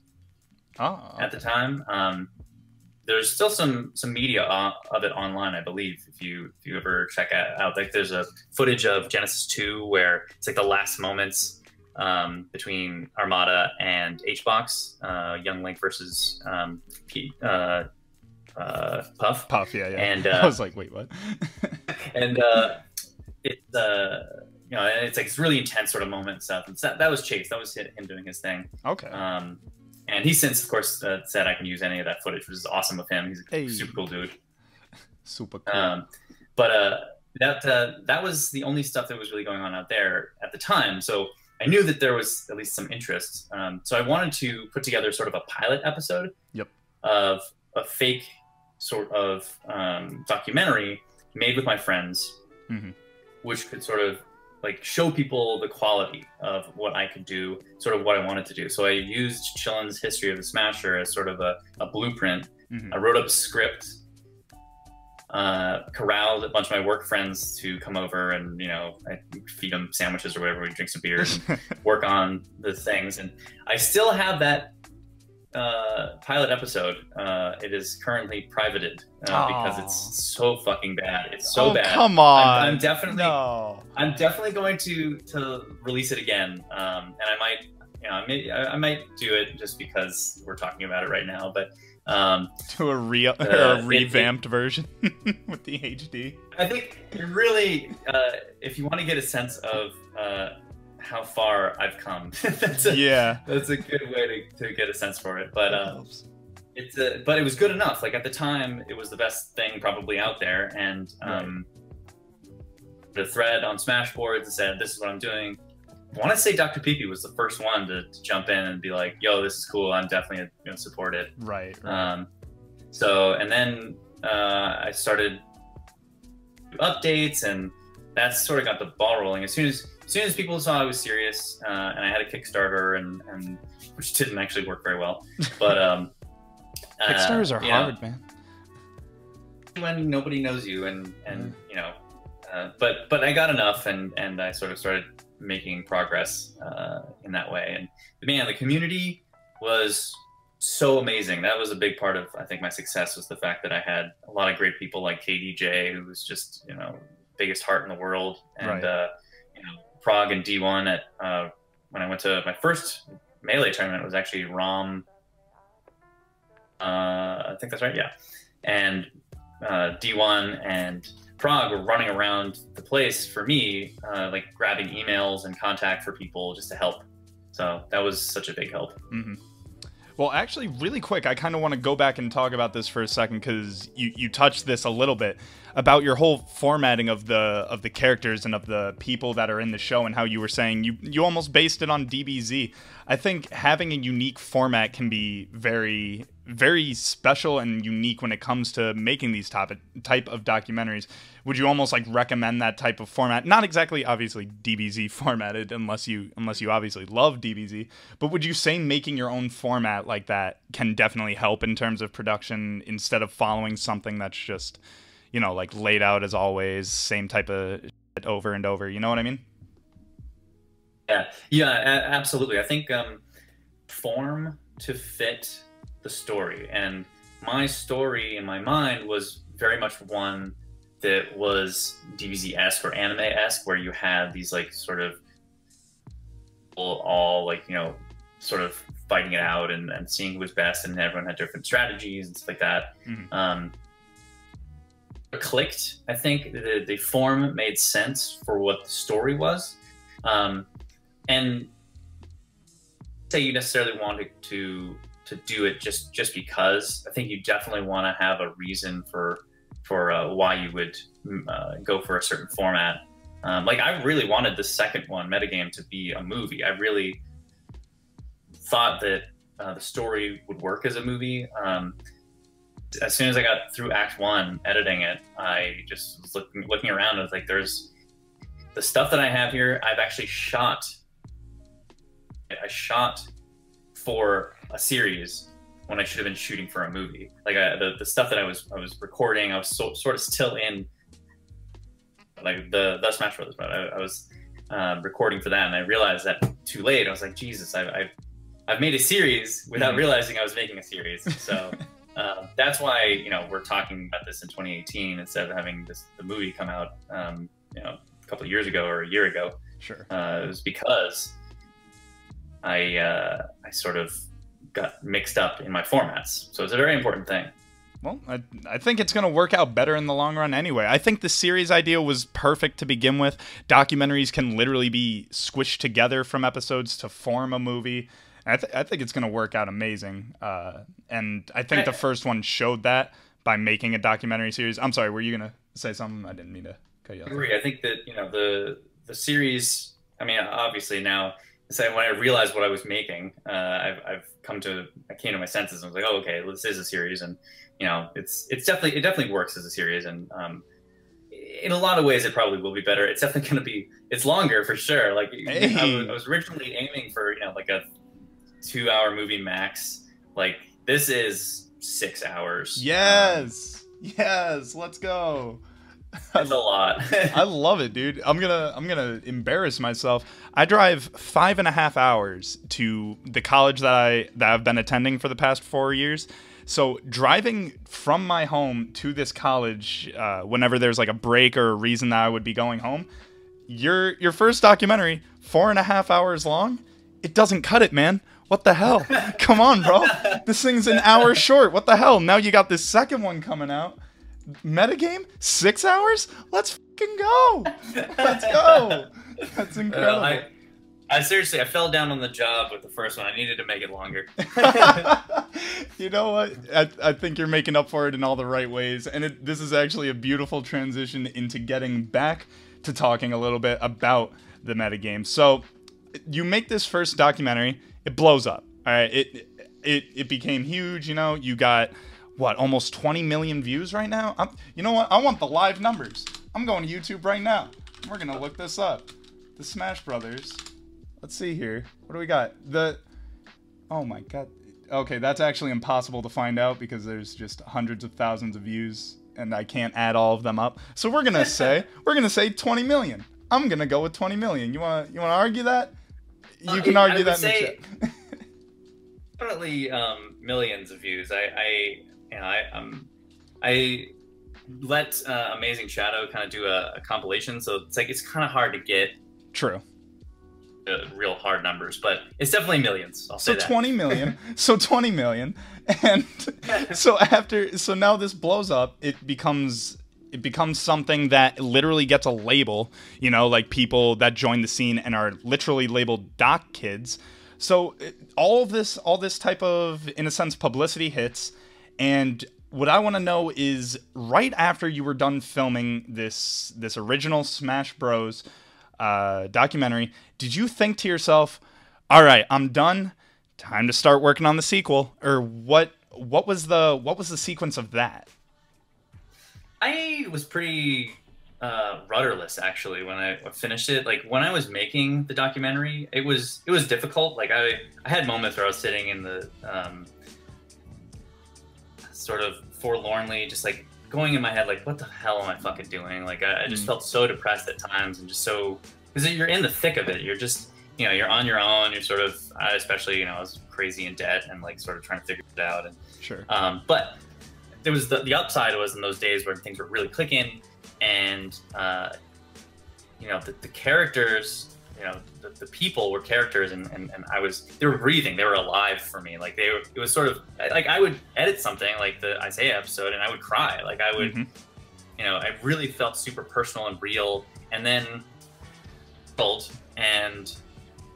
at the time. There's still some media of it online, I believe. If you ever check it out, like there's a footage of Genesis 2 where it's like the last moments between Armada and HBox, Young Link versus Puff. Puff, yeah. And I was like, wait, what? And it's you know, it's like this really intense sort of moment and stuff. And that was Chase. That was him doing his thing. Okay. And he since, of course, said I can use any of that footage, which is awesome of him. He's a super cool dude. Super cool. But that was the only stuff that was really going on out there at the time. So I knew that there was at least some interest. So I wanted to put together sort of a pilot episode of a fake sort of documentary made with my friends, which could sort of like show people the quality of what I could do, sort of what I wanted to do. So I used Chillin's history of the Smasher as sort of a blueprint. I wrote up a script, corralled a bunch of my work friends to come over, and you know, I feed them sandwiches or whatever, we drink some beers and work on the things. And I still have that pilot episode. It is currently privated because it's so fucking bad. It's so bad. Come on. I'm definitely going to release it again. And I might, you know, I might do it just because we're talking about it right now. But to a revamped version with the HD. I think it really, if you want to get a sense of how far I've come, that's a good way to get a sense for it. But but it was good enough. Like at the time, it was the best thing probably out there. And the thread on Smashboards said, "This is what I'm doing." I want to say Dr. Peepee was the first one to jump in and be like, "Yo, this is cool. I'm definitely gonna support it." Right. So, and then I started updates, and that sort of got the ball rolling. As soon as people saw I was serious, and I had a Kickstarter, and which didn't actually work very well, but Kickstarters are hard, man. When nobody knows you, and you know, but I got enough, and I sort of started making progress in that way. And man, the community was so amazing. That was a big part of, I think, my success, was the fact that I had a lot of great people like KDJ, who was just, you know, biggest heart in the world, and you know, Prague and D1 at when I went to my first Melee tournament, it was actually ROM. I think that's right, yeah. And D1 and Prague were running around the place for me, like grabbing emails and contact for people just to help. So that was such a big help. Well, actually, really quick, I kind of want to go back and talk about this for a second, because you touched this a little bit about your whole formatting of the characters and of the people that are in the show, and how you were saying you almost based it on DBZ. I think having a unique format can be very, very special and unique when it comes to making these type of documentaries. Would you almost like recommend that type of format? Not exactly, obviously, DBZ formatted, unless you obviously love DBZ. But would you say making your own format like that can definitely help in terms of production, instead of following something that's just, you know, like laid out as always, same type of shit over and over? You know what I mean? Yeah, absolutely. I think form to fit the story, and my story in my mind was very much one that was DBZ-esque or anime-esque, where you had these like sort of all like, you know, sort of fighting it out and seeing who was best, and everyone had different strategies and stuff like that. It clicked. I think the form made sense for what the story was, and say you necessarily wanted to do it just because. I think you definitely want to have a reason for why you would go for a certain format. Like I really wanted the second one, Metagame, to be a movie. I really thought that the story would work as a movie. As soon as I got through Act 1 editing it, I just was looking around. I was like, there's the stuff that I have here. I've actually shot I shot for a series when I should have been shooting for a movie. Like the stuff that I was recording, I was sort of still in like the Smash Brothers, but I was recording for that, and I realized that too late. I was like, Jesus, I've made a series without realizing I was making a series. So that's why, you know, we're talking about this in 2018 instead of having the movie come out, you know, a couple of years ago or a year ago. Sure. It was because I sort of got mixed up in my formats. So it's a very important thing. Well, I think it's going to work out better in the long run anyway. I think the series idea was perfect to begin with. Documentaries can literally be squished together from episodes to form a movie. I think it's going to work out amazing. And I think the first one showed that by making a documentary series. I'm sorry, were you going to say something? I didn't mean to cut you off. I agree. I think that, you know, the series, I mean, obviously now, when I realized what I was making, I came to my senses and was like, oh, okay, this is a series, and you know, it definitely works as a series, and in a lot of ways it probably will be better. It's definitely going to be, it's longer for sure. Like I was originally aiming for, you know, like a 2-hour movie max. Like this is 6 hours. Yes, let's go. That's a lot. I love it, dude. I'm gonna embarrass myself. I drive 5.5 hours to the college that I've been attending for the past 4 years. So driving from my home to this college, whenever there's like a break or a reason that I would be going home, your first documentary, 4.5 hours long, it doesn't cut it, man. What the hell? Come on, bro. This thing's an hour short. What the hell? Now you got this second one coming out. Metagame? 6 hours? Let's fucking go. Let's go. That's incredible. I seriously, I fell down on the job with the first one. I needed to make it longer. You know what? I think you're making up for it in all the right ways. And this is actually a beautiful transition into getting back to talking a little bit about the metagame. So you make this first documentary. It blows up. All right. It became huge. You know, you got... what, almost 20 million views right now? You know what? I want the live numbers. I'm going to YouTube right now. We're going to look this up. The Smash Brothers. Let's see here. What do we got? Oh my god. Okay, that's actually impossible to find out because there's just hundreds of thousands of views and I can't add all of them up. So we're going to say 20 million. I'm going to go with 20 million. You want to argue that? You can argue that in the chat. Definitely millions of views. I let Amazing Shadow kind of do a compilation, so it's kind of hard to get true real hard numbers, but it's definitely millions. I'll say that. 20 million. So 20 million, and so now this blows up. It becomes something that literally gets a label. You know, like people that join the scene and are literally labeled doc kids. So all this type of, in a sense, publicity hits, and what I want to know is, right after you were done filming this original Smash Bros. Documentary, did you think to yourself, all right, I'm done, time to start working on the sequel? Or what was the sequence of that? I was pretty rudderless actually when I finished it. Like when I was making the documentary, it was difficult. Like I had moments where I was sitting in the sort of forlornly, just like going in my head, like, what the hell am I fucking doing? Like I just felt so depressed at times, and just so, because you're in the thick of it. You're just, you know, you're on your own. You're sort of, especially, you know, I was crazy in debt and like sort of trying to figure it out. And sure. But there was the upside was in those days where things were really clicking, and you know, the characters, you know, the people were characters, and they were breathing, they were alive for me. Like it was sort of like I would edit something like the Isaiah episode and I would cry. Like I would, you know, I really felt super personal and real. And then and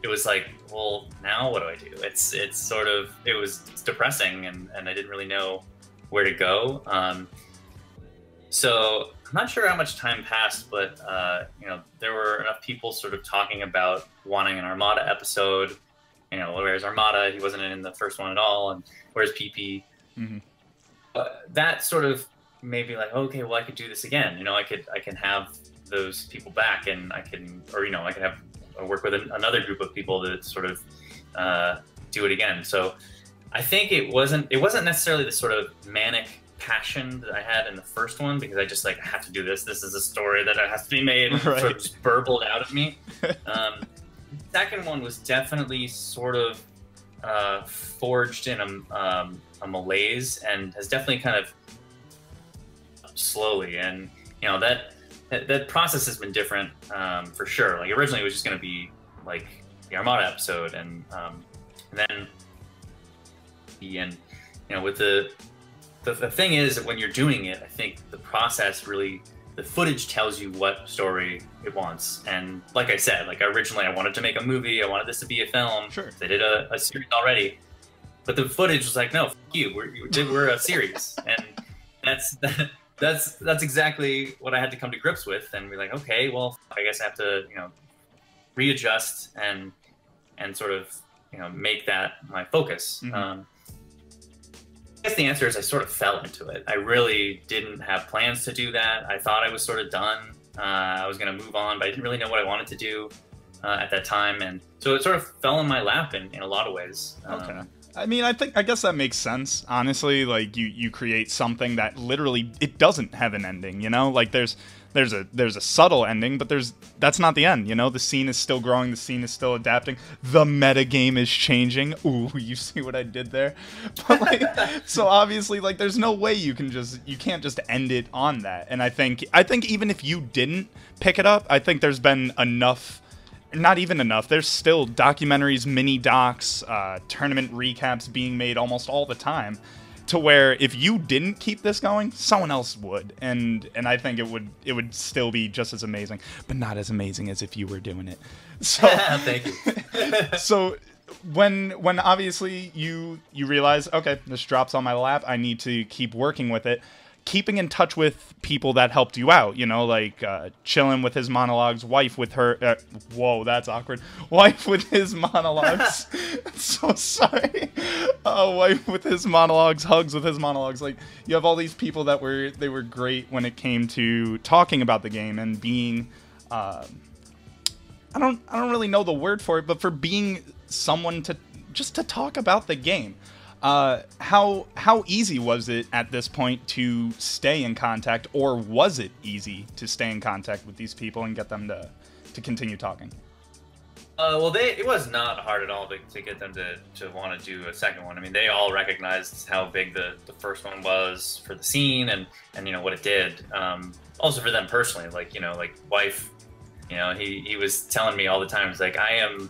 it was like, well, now what do I do? It's sort of, it's depressing, and I didn't really know where to go. So I'm not sure how much time passed, but you know, there were enough people sort of talking about wanting an Armada episode. You know, where's Armada? He wasn't in the first one at all, and where's PP? That sort of made me like, okay, well, I could do this again. You know, I can have those people back, and I can, or you know, I can have work with another group of people to sort of do it again. So I think it wasn't necessarily the sort of manic passion that I had in the first one, because I just like, I have to do this. This is a story that has to be made, and sort of just burbled out of me. Second one was definitely sort of forged in a malaise, and has definitely kind of slowly, and you know that process has been different for sure. Like originally it was just going to be like the Armada episode, and then you know, with the thing is that when you're doing it, I think the process really, the footage tells you what story it wants. And like I said, like originally I wanted to make a movie, I wanted this to be a film. Sure. They did a series already, but the footage was like, no, f you, we're a series, and that's exactly what I had to come to grips with, and be like, okay, well, I guess I have to, you know, readjust and sort of, you know, make that my focus. Mm-hmm. I guess the answer is I sort of fell into it. I really didn't have plans to do that. I thought I was sort of done. I was going to move on, but I didn't really know what I wanted to do at that time, and so it sort of fell in my lap in a lot of ways. Okay. I mean, I guess that makes sense, honestly. Like, you create something that literally, it doesn't have an ending, you know? Like, there's a subtle ending, but that's not the end, you know? The scene is still growing, the scene is still adapting, the metagame is changing. Ooh, you see what I did there? But, like, so obviously, like, there's no way you can't just end it on that. And I think even if you didn't pick it up, I think there's been enough. Not even enough. There's still documentaries, mini docs, tournament recaps being made almost all the time, to where if you didn't keep this going, someone else would, and I think it would still be just as amazing, but not as amazing as if you were doing it. So thank you. So when obviously you realize, okay, this drops on my lap, I need to keep working with it. Keeping in touch with people that helped you out, you know, like Chillin with his monologues, Wife with her, whoa, that's awkward. Wife with his monologues. So sorry. Wife with his monologues, Hugs with his monologues. Like, you have all these people that were great when it came to talking about the game and being, I don't really know the word for it, but for being someone to talk about the game. How easy was it at this point to stay in contact, or was it easy to stay in contact with these people and get them to continue talking? Well, it was not hard at all to get them to want to do a second one. I mean, they all recognized how big the first one was for the scene, and you know what it did. Also for them personally, like, you know, like Wife, you know, he was telling me all the time, he's like, I am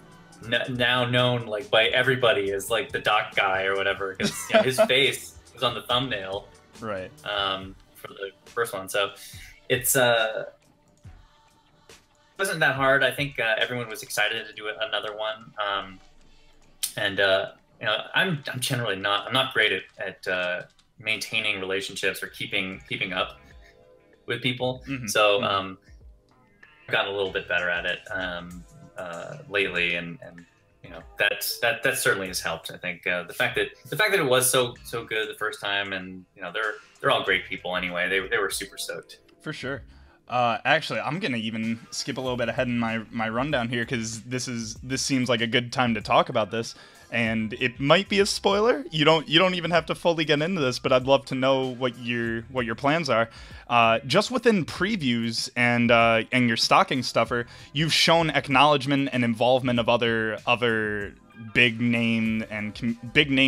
now known like by everybody as like the doc guy or whatever, because you know, his face was on the thumbnail, right? For the first one, so it's wasn't that hard. I think everyone was excited to do another one, and you know, I'm generally not great at maintaining relationships or keeping up with people. Mm-hmm. So I've gotten a little bit better at it lately, and you know, that certainly has helped. I think the fact that it was so good the first time, and you know, they're all great people anyway. They were super stoked. For sure. Actually, I'm gonna even skip a little bit ahead in my rundown here, because this seems like a good time to talk about this, and it might be a spoiler. You don't even have to fully get into this, but I'd love to know what your plans are. Just within previews and your stocking stuffer, you've shown acknowledgement and involvement of other big name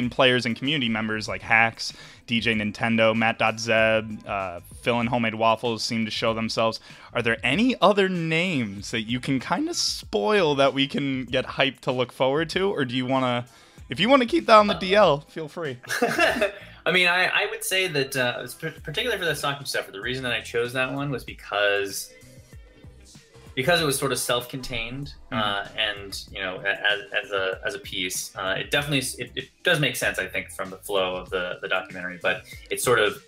players and community members like Hacks, DJ Nintendo, Matt.Zeb, Phil and Homemade Waffles seem to show themselves. Are there any other names that you can kind of spoil that we can get hyped to look forward to, or do you want to, if you want to keep that on the DL, feel free. I mean, I would say that particularly for the stocking stuffer, the reason that I chose that one was because it was sort of self-contained, and you know, as a piece, it definitely it does make sense, I think, from the flow of the documentary, but it sort of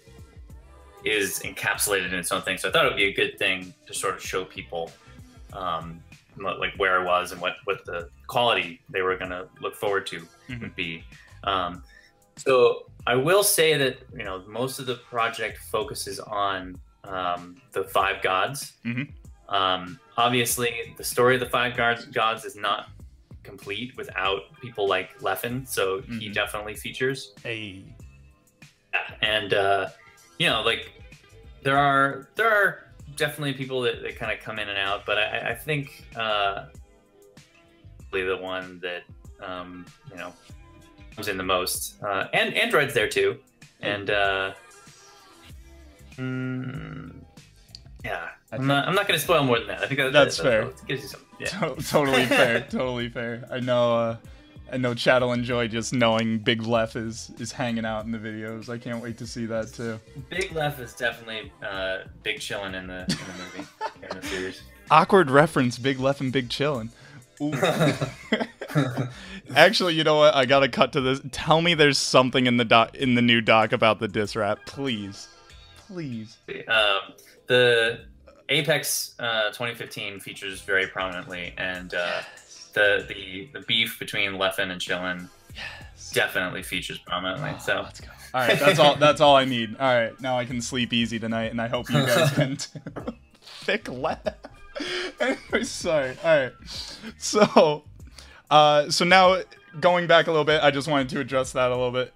is encapsulated in its own thing. So I thought it would be a good thing to sort of show people like where I was and what the quality they were going to look forward to would be. So I will say that, you know, most of the project focuses on the five gods. Obviously, the story of the five gods is not complete without people like Leffen, so he definitely features. Hey. And you know, like there are definitely people that kind of come in and out, but I think the one that you know, comes in the most, and Android's there too, and yeah, I'm not going to spoil more than that. I think that's fair. That gives you some, yeah. Totally fair. Totally fair. I know Chad will enjoy just knowing Big Lef is hanging out in the videos. I can't wait to see that too. Big Lef is definitely Big Chillin' in the movie, in the series. Awkward reference, Big Lef and Big Chillin'. Actually, you know what? I gotta cut to this. Tell me there's something in the new doc about the diss rap, please. Please. The Apex 2015 features very prominently, and the beef between Leffen and Chillin' definitely features prominently. So let's go. All right, that's all I need. All right, now I can sleep easy tonight, and I hope you guys can too. Thick Lef. Anyway, sorry. All right, so now going back a little bit, I just wanted to address that a little bit.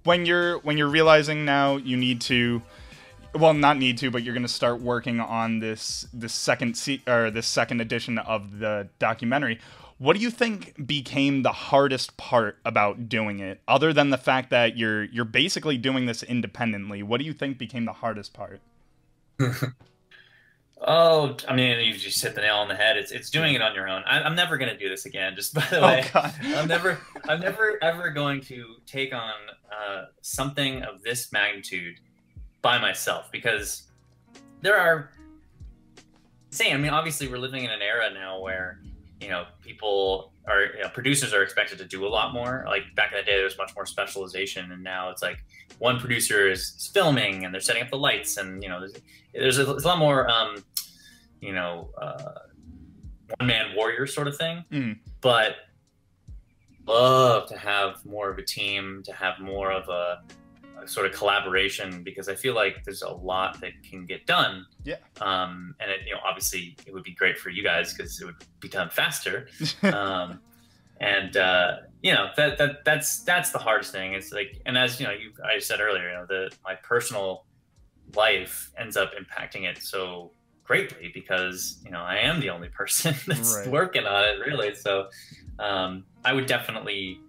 When you're realizing now you need to, well, not need to, but you're going to start working on this second edition of the documentary. What do you think became the hardest part about doing it, other than the fact that you're basically doing this independently? What do you think became the hardest part? Oh, I mean, you just hit the nail on the head. It's doing it on your own. I'm never going to do this again. Just by the way, God. I'm never ever going to take on something of this magnitude by myself, because there are insane. I mean, obviously, we're living in an era now where, you know, people are, you know, producers are expected to do a lot more. Like back in the day, there was much more specialization, and now it's like one producer is filming and they're setting up the lights, and you know, there's a lot more, you know, one-man warrior sort of thing. But love to have more of a team, to have more of a sort of collaboration, because I feel like there's a lot that can get done. Yeah. And it, you know, obviously it would be great for you guys because it would be done faster. And you know, that's the hardest thing. It's like, and as you know, I said earlier, you know, my personal life ends up impacting it so greatly because, you know, I am the only person that's working on it, really. So I would definitely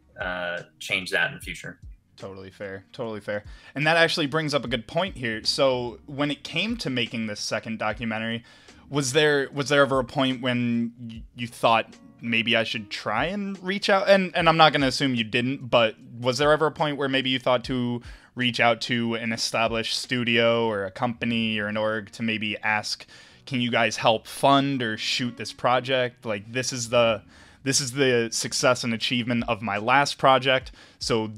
change that in the future. Totally fair. Totally fair. And that actually brings up a good point here. So when it came to making this second documentary, was there ever a point when you thought maybe I should try and reach out? And I'm not going to assume you didn't, but was there ever a point where maybe you thought to reach out to an established studio or a company or an org to maybe ask, can you guys help fund or shoot this project? Like, this is the success and achievement of my last project, so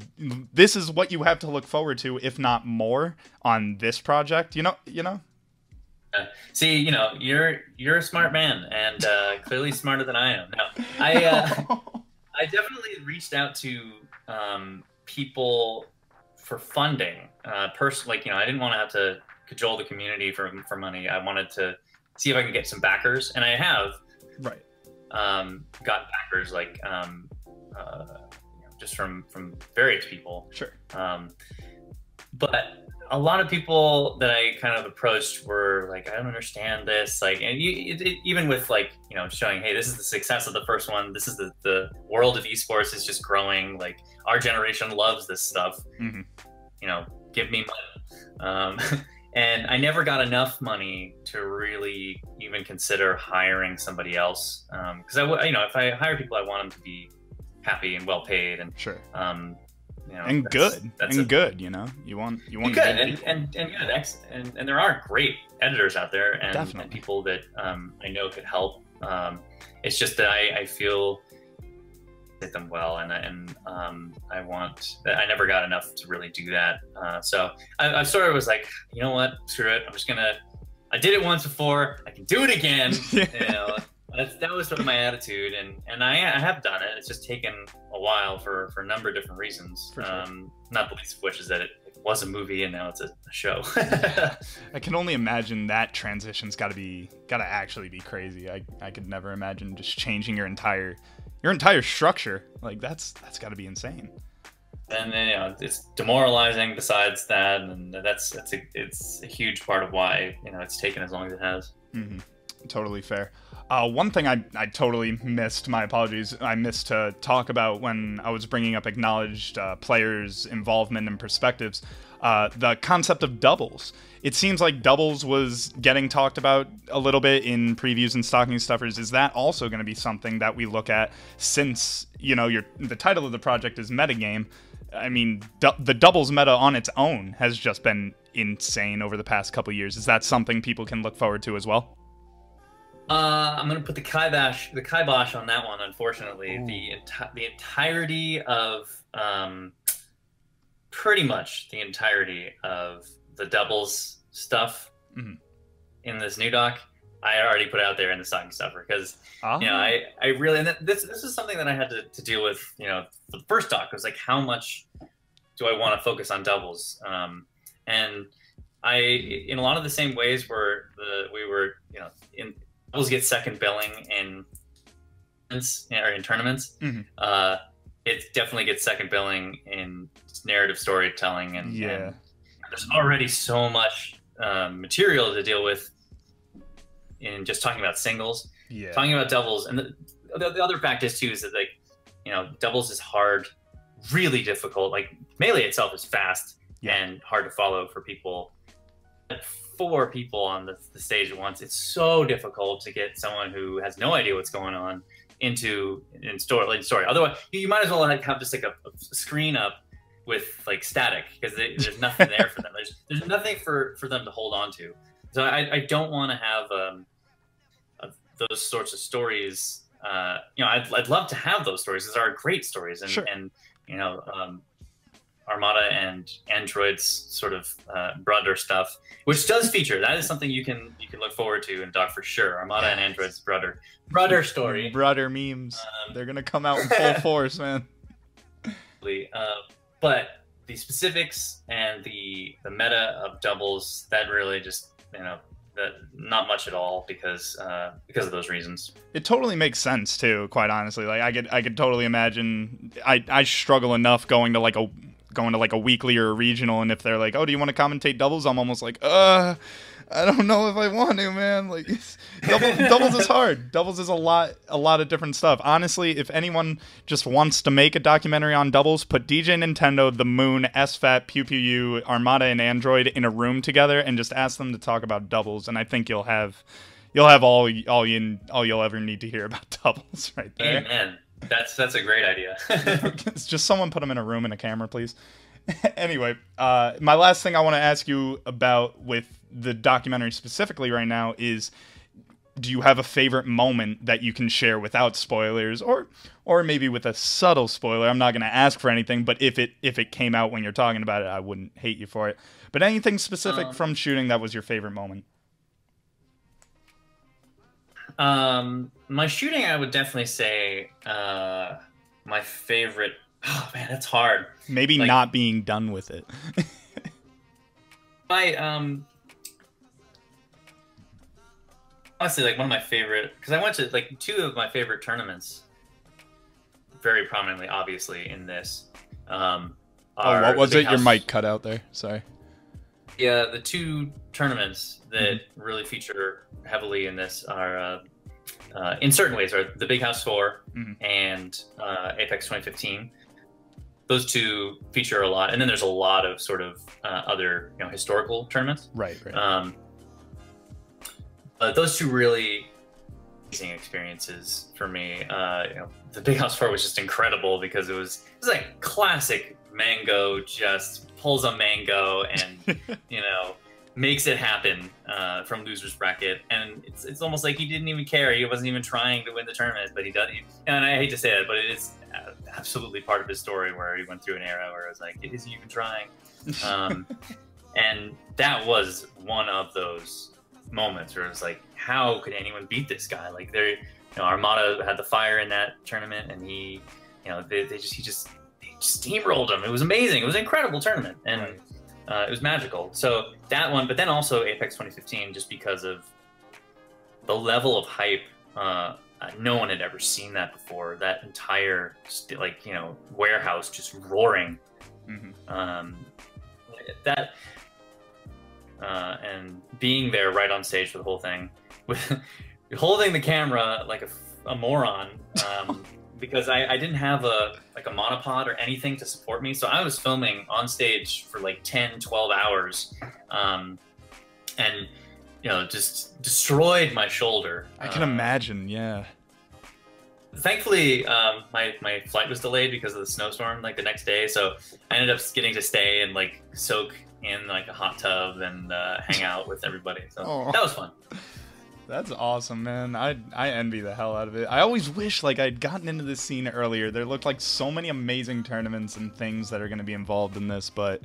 this is what you have to look forward to, if not more, on this project. You know. See, you know, you're a smart man, and clearly smarter than I am. No, I definitely reached out to people for funding. Personally, like, you know, I didn't want to have to cajole the community for money. I wanted to see if I could get some backers, and I have. Right. Got backers like you know, just from various people. Sure. But a lot of people that I kind of approached were like, I don't understand this. Like, and even with, like, you know, showing, hey, this is the success of the first one. This is the world of esports is just growing. Like, our generation loves this stuff. You know, give me money. And I never got enough money to really even consider hiring somebody else. Because you know, if I hire people, I want them to be happy and well paid, and sure. You know, and good. You know, you want good and good. And there are great editors out there, and people that I know could help. It's just that I feel hit them well, and I never got enough to really do that. So I sort of was like, you know what, screw it. I did it once before, I can do it again. You know, that was sort of my attitude, and I have done it. It's just taken a while for a number of different reasons. Sure. Not the least of which is that it was a movie and now it's a show. I can only imagine that transition's gotta actually be crazy. I could never imagine just changing your entire your entire structure. Like that's got to be insane. And then, you know, it's demoralizing besides that, and it's a huge part of why, you know, it's taken as long as it has. Mm-hmm. Totally fair. One thing I totally missed, my apologies, I missed to talk about when I was bringing up acknowledged players' involvement and perspectives, the concept of doubles. It seems like doubles was getting talked about a little bit in previews and stocking stuffers. Is that also going to be something that we look at since, you know, the title of the project is Metagame? I mean, the doubles meta on its own has just been insane over the past couple years. Is that something people can look forward to as well? I'm gonna put the kibosh on that one. Unfortunately, the entirety of pretty much the entirety of the doubles stuff in this new doc, I already put out there in the stocking stuffer because you know I really, and this is something that I had to deal with, you know, for the first doc. It was like, how much do I want to focus on doubles? And I, in a lot of the same ways where we were, you know, in doubles get second billing in tournaments. It definitely gets second billing in narrative storytelling, and there's already so much material to deal with in just talking about singles. Talking about doubles, and the other fact is too is that, like, you know, doubles is hard, really difficult. Like Melee itself is fast and hard to follow for people. 4 people on the stage at once, it's so difficult to get someone who has no idea what's going on in story. Otherwise, you might as well have just like a screen up with like static, because there's nothing there for them. There's nothing for them to hold on to. So I don't want to have those sorts of stories. You know, I'd love to have those stories. These are great stories, and you know, Armada and Android's sort of brother stuff, which does feature. That is something you can look forward to in Doc for sure. Armada and Android's brother story. Brother memes. They're gonna come out in full force, man. But the specifics and the meta of doubles, that really just, you know, not much at all, because of those reasons. It totally makes sense too, quite honestly. Like I could totally imagine. I struggle enough going to like a weekly or a regional, and if they're like, oh, do you want to commentate doubles, I'm almost like, I don't know if I want to, man. Like, doubles is hard. Doubles is a lot of different stuff. Honestly, if anyone just wants to make a documentary on doubles, put DJ Nintendo, The Moon, SFAT, Pew Pew U, Armada, and Android in a room together, and just ask them to talk about doubles, and I think you'll have all you'll ever need to hear about doubles right there. Amen. That's a great idea. It's just someone put them in a room and a camera, please. Anyway, my last thing I want to ask you about with the documentary specifically right now is, do you have a favorite moment that you can share without spoilers, or maybe with a subtle spoiler? I'm not going to ask for anything, but if it came out when you're talking about it, I wouldn't hate you for it. But anything specific from shooting that was your favorite moment? My shooting, I would definitely say my favorite. Oh man, that's hard. Maybe like, not being done with it. Honestly, like one of my favorite, because I went to like 2 of my favorite tournaments very prominently, obviously, in this. What was it? Your mic cut out there. Sorry. Yeah, the 2 tournaments that really feature heavily in this are, in certain ways, are the Big House 4 and Apex 2015. Those 2 feature a lot, and then there's a lot of sort of other, you know, historical tournaments. Right. Those 2 really amazing experiences for me. You know, the Big House 4 was just incredible because it was like classic Mango, just pulls a Mango and you know, makes it happen from loser's bracket, and it's almost like he didn't even care. He wasn't even trying to win the tournament, but he does. And I hate to say that, but it is absolutely part of his story where he went through an era where it was like, is he even trying? And that was one of those moments where it was like, how could anyone beat this guy? Like, you know, Armada had the fire in that tournament, and he, you know, he just steamrolled him. It was amazing. It was an incredible tournament, and it was magical. So that one, but then also Apex 2015, just because of the level of hype no one had ever seen that before. That entire like, you know, warehouse just roaring. And being there right on stage for the whole thing, with holding the camera like a moron, because I didn't have a monopod or anything to support me, so I was filming on stage for like 10-12 hours, and you know, just destroyed my shoulder. I can imagine, yeah. Thankfully, my flight was delayed because of the snowstorm like the next day, so I ended up getting to stay and like soak in like a hot tub and hang out with everybody. So that was fun. That's awesome, man. I envy the hell out of it. I always wish like I'd gotten into this scene earlier. There looked like so many amazing tournaments and things that are going to be involved in this, but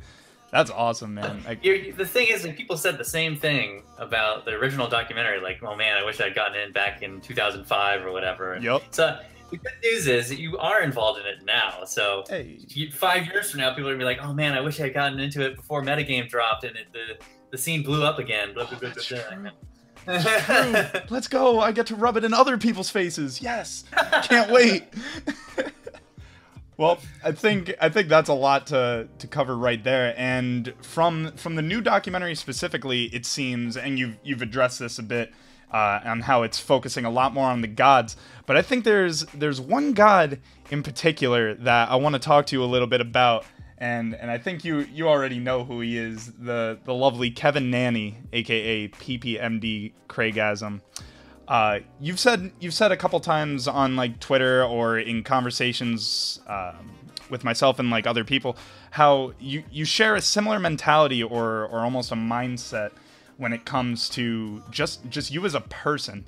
that's awesome, man. The thing is, like, people said the same thing about the original documentary. Like, oh man, I wish I'd gotten in back in 2005 or whatever. Yep. So the good news is that you are involved in it now. So 5 years from now, people are gonna be like, oh man, I wish I had gotten into it before Metagame dropped and the scene blew up again. Blah, blah, blah, blah. Let's go. I get to rub it in other people's faces. Yes. Can't wait. Well, I think that's a lot to cover right there. And from the new documentary specifically, it seems, and you've addressed this a bit on how it's focusing a lot more on the gods. But I think there's one god in particular that I want to talk to you a little bit about. And I think you already know who he is, the lovely Kevin Nanny, aka PPMD Craigasm. You've said a couple times on like Twitter or in conversations with myself and like other people how you share a similar mentality or almost a mindset when it comes to just you as a person.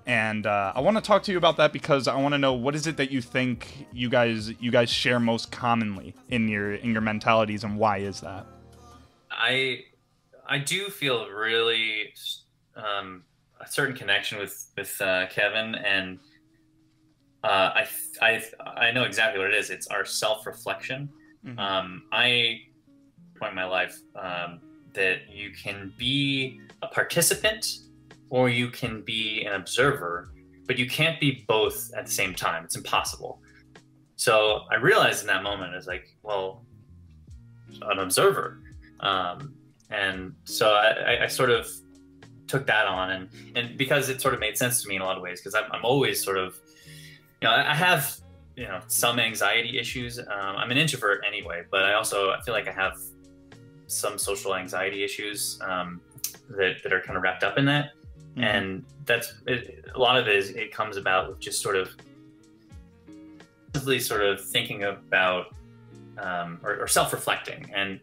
And I want to talk to you about that because I want to know, what is it that you think you guys share most commonly in your mentalities, and why is that? I do feel really a certain connection with Kevin, and I know exactly what it is. It's our self-reflection. I point in my life that you can be a participant or you can be an observer, but you can't be both at the same time. It's impossible. So I realized in that moment, I was like, well, an observer. And so I sort of took that on, and because it sort of made sense to me in a lot of ways, because I'm always sort of, you know, I have, you know, some anxiety issues. I'm an introvert anyway, but I feel like I have some social anxiety issues that are kind of wrapped up in that. And that's it, a lot of it comes about with just sort of thinking about or self-reflecting. And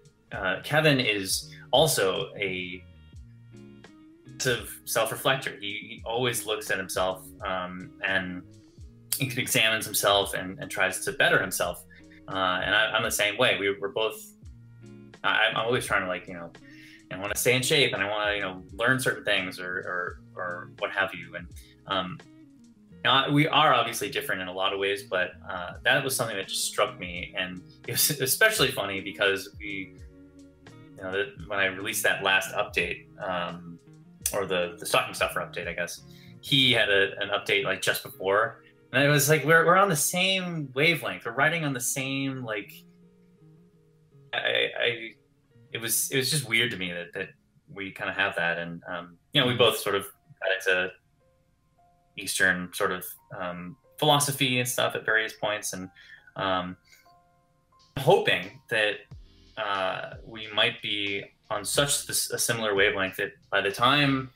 Kevin is also a self-reflector. He always looks at himself and he examines himself and tries to better himself. And I'm the same way. We're both. I'm always trying to, like, you know, I want to stay in shape, and I want to, you know, learn certain things or what have you. And you know, we are obviously different in a lot of ways, but that was something that just struck me, and it was especially funny because you know, when I released that last update, or the stocking stuffer update, I guess, he had an update like just before, and it was like we're on the same wavelength. We're riding on the same, like, it was just weird to me that we kind of have that. And you know, we both sort of got into Eastern sort of philosophy and stuff at various points, and hoping that we might be on such a similar wavelength that by the time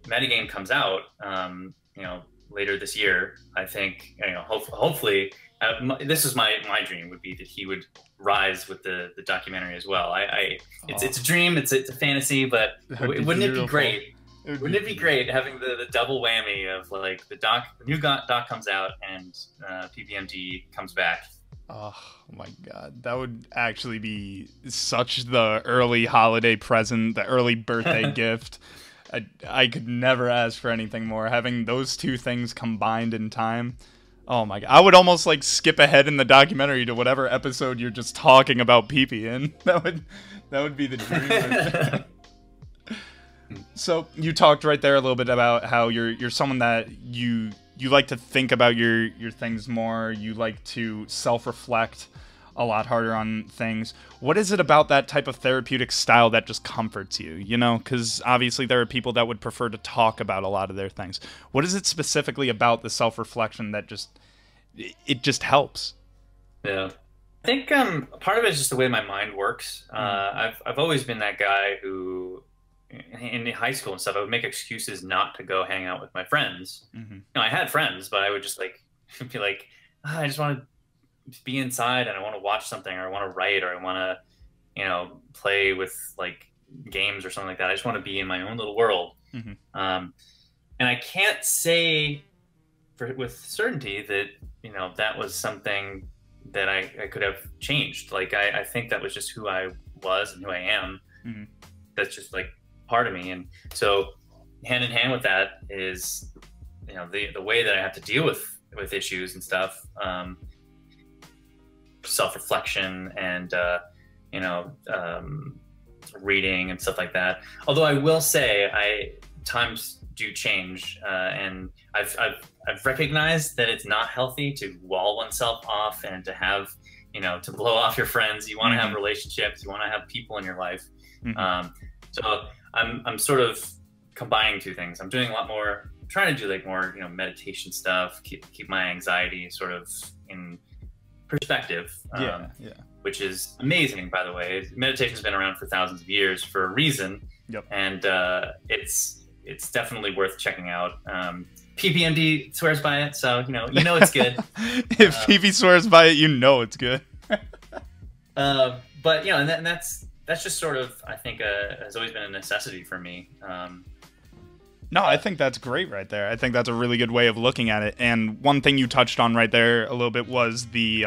Metagame comes out, you know, later this year, I think, you know, hopefully, this is my dream, would be that he would rise with the documentary as well. It's a dream, it's a fantasy, but wouldn't it be great? Wouldn't it be great having the double whammy of, like, the new doc comes out and PPMD comes back? Oh my god, that would actually be such the early holiday present, the early birthday gift. I could never ask for anything more. Having those two things combined in time. Oh my god, I would almost like skip ahead in the documentary to whatever episode you're just talking about PP in. That would be the dream. So you talked right there a little bit about how you're someone that you like to think about your things more. You like to self-reflect a lot harder on things. What is it about that type of therapeutic style that just comforts you? You know, because obviously there are people that would prefer to talk about a lot of their things. What is it specifically about the self-reflection that just helps? Yeah, I think part of it is just the way my mind works. I've always been that guy who, in high school and stuff, I would make excuses not to go hang out with my friends. You know, I had friends, but I would just like be like, I just want to be inside and I want to watch something, or I want to write, or I want to, you know, play with like games or something like that. I just want to be in my own little world. And I can't say with certainty that, you know, that was something that I could have changed. Like, I think that was just who I was and who I am. That's just like part of me. And so hand in hand with that is, you know, the way that I have to deal with issues and stuff. Self-reflection and you know, reading and stuff like that. Although I will say, times do change, and I've recognized that it's not healthy to wall oneself off and to have, you know, to blow off your friends. You want to have relationships. You want to have people in your life. So I'm sort of combining two things. I'm doing a lot more, trying to do like more, you know, meditation stuff. Keep my anxiety sort of in perspective, which is amazing, by the way. Meditation's been around for thousands of years for a reason, and it's definitely worth checking out. PPMD swears by it, so you know it's good. If PP swears by it, you know it's good. But you know, and that's just sort of, I think, has always been a necessity for me. No, I think that's great right there. I think that's a really good way of looking at it. And one thing you touched on right there a little bit was the,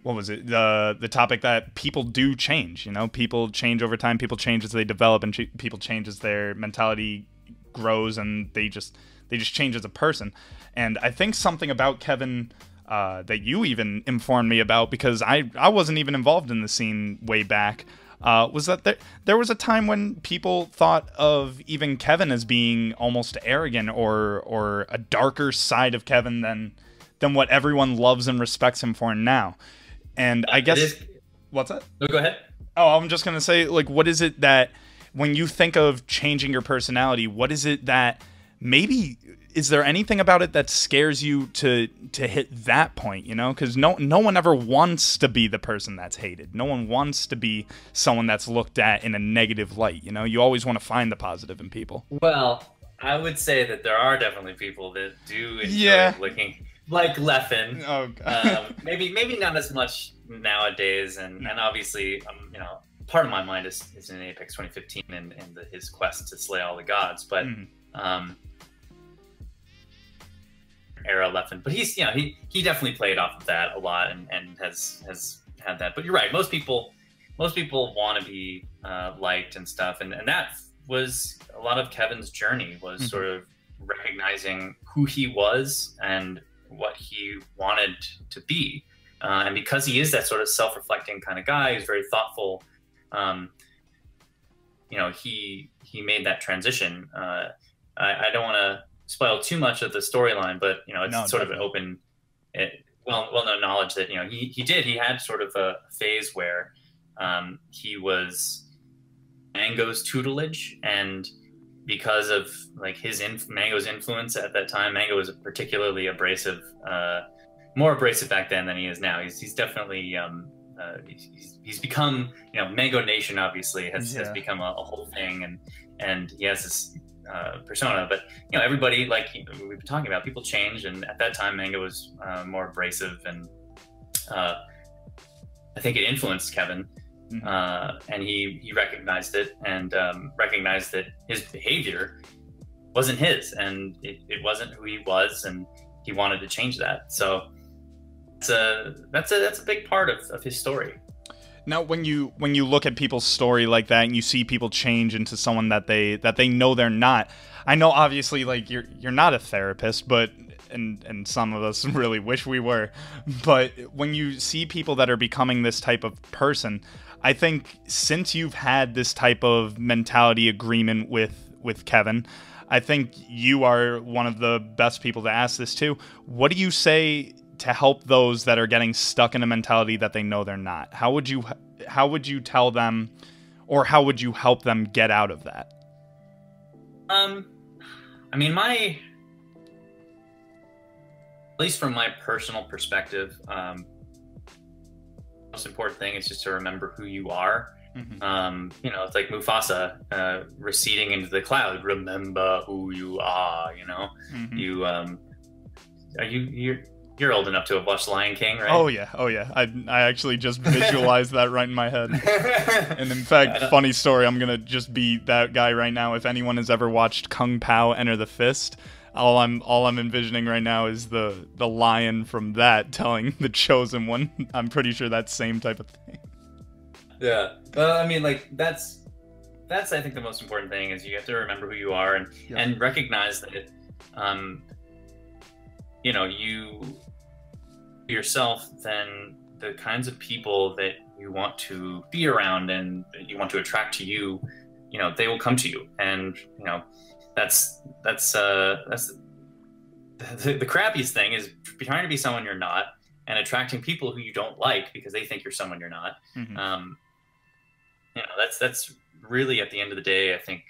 what was it? The topic that people do change. You know, people change over time. People change as they develop, and people change as their mentality grows, and they just change as a person. And I think something about Kevin that you even informed me about, because I wasn't even involved in the scene way back. Was that there was a time when people thought of even Kevin as being almost arrogant or a darker side of Kevin than what everyone loves and respects him for now. And I guess what's that? No, go ahead. Oh, I'm just gonna say, like, what is it that when you think of changing your personality, what is it that maybe, is there anything about it that scares you to hit that point, you know? Because no one ever wants to be the person that's hated. No one wants to be someone that's looked at in a negative light, you know? You always want to find the positive in people. Well, I would say that there are definitely people that do enjoy looking like Leffen. Oh, God. Maybe not as much nowadays, and obviously, you know, part of my mind is in Apex 2015 and his quest to slay all the gods, but era Leffen, but he's, you know, he definitely played off of that a lot and has had that. But you're right, most people want to be liked and stuff, and that was a lot of Kevin's journey, was sort of recognizing who he was and what he wanted to be, and because he is that sort of self-reflecting kind of guy who's very thoughtful, you know, he made that transition. I don't want to spoil too much of the storyline, but you know, it's sort of an open, well-known knowledge that, you know, he had sort of a phase where he was Mango's tutelage, and because of like Mango's influence at that time, Mango was particularly abrasive, more abrasive back then than he is now. He's definitely he's become, you know, Mango Nation obviously has become a whole thing, and he has this persona, but you know, everybody, like we've been talking about, people change, and at that time Mango was more abrasive, and I think it influenced Kevin, and he recognized it, and recognized that his behavior wasn't his, and it wasn't who he was, and he wanted to change that. So that's a big part of his story. Now, when you look at people's story like that, and you see people change into someone that they know they're not, I know obviously, like, you're not a therapist, but and some of us really wish we were, but when you see people that are becoming this type of person, I think since you've had this type of mentality agreement with with Kevin. I think you are one of the best people to ask this to. What do you say to help those that are getting stuck in a mentality that they know they're not? How would you tell them, or how would you help them get out of that? I mean, at least from my personal perspective, most important thing is just to remember who you are. Mm-hmm. You know, it's like Mufasa receding into the cloud. Remember who you are. You know, mm-hmm. You're old enough to have watched Lion King, right? Oh yeah. I actually just visualized that right in my head. And in fact, funny story, I'm gonna just be that guy right now. If anyone has ever watched Kung Pao Enter the Fist, all I'm envisioning right now is the lion from that telling the chosen one. I'm pretty sure that's same type of thing. Yeah. Well, I mean, like that's I think the most important thing is you have to remember who you are and recognize that you know, you yourself, then the kinds of people that you want to be around and you want to attract to you, you know, they will come to you. And you know, that's the crappiest thing is trying to be someone you're not and attracting people who you don't like because they think you're someone you're not. Mm-hmm. You know, that's really, at the end of the day, I think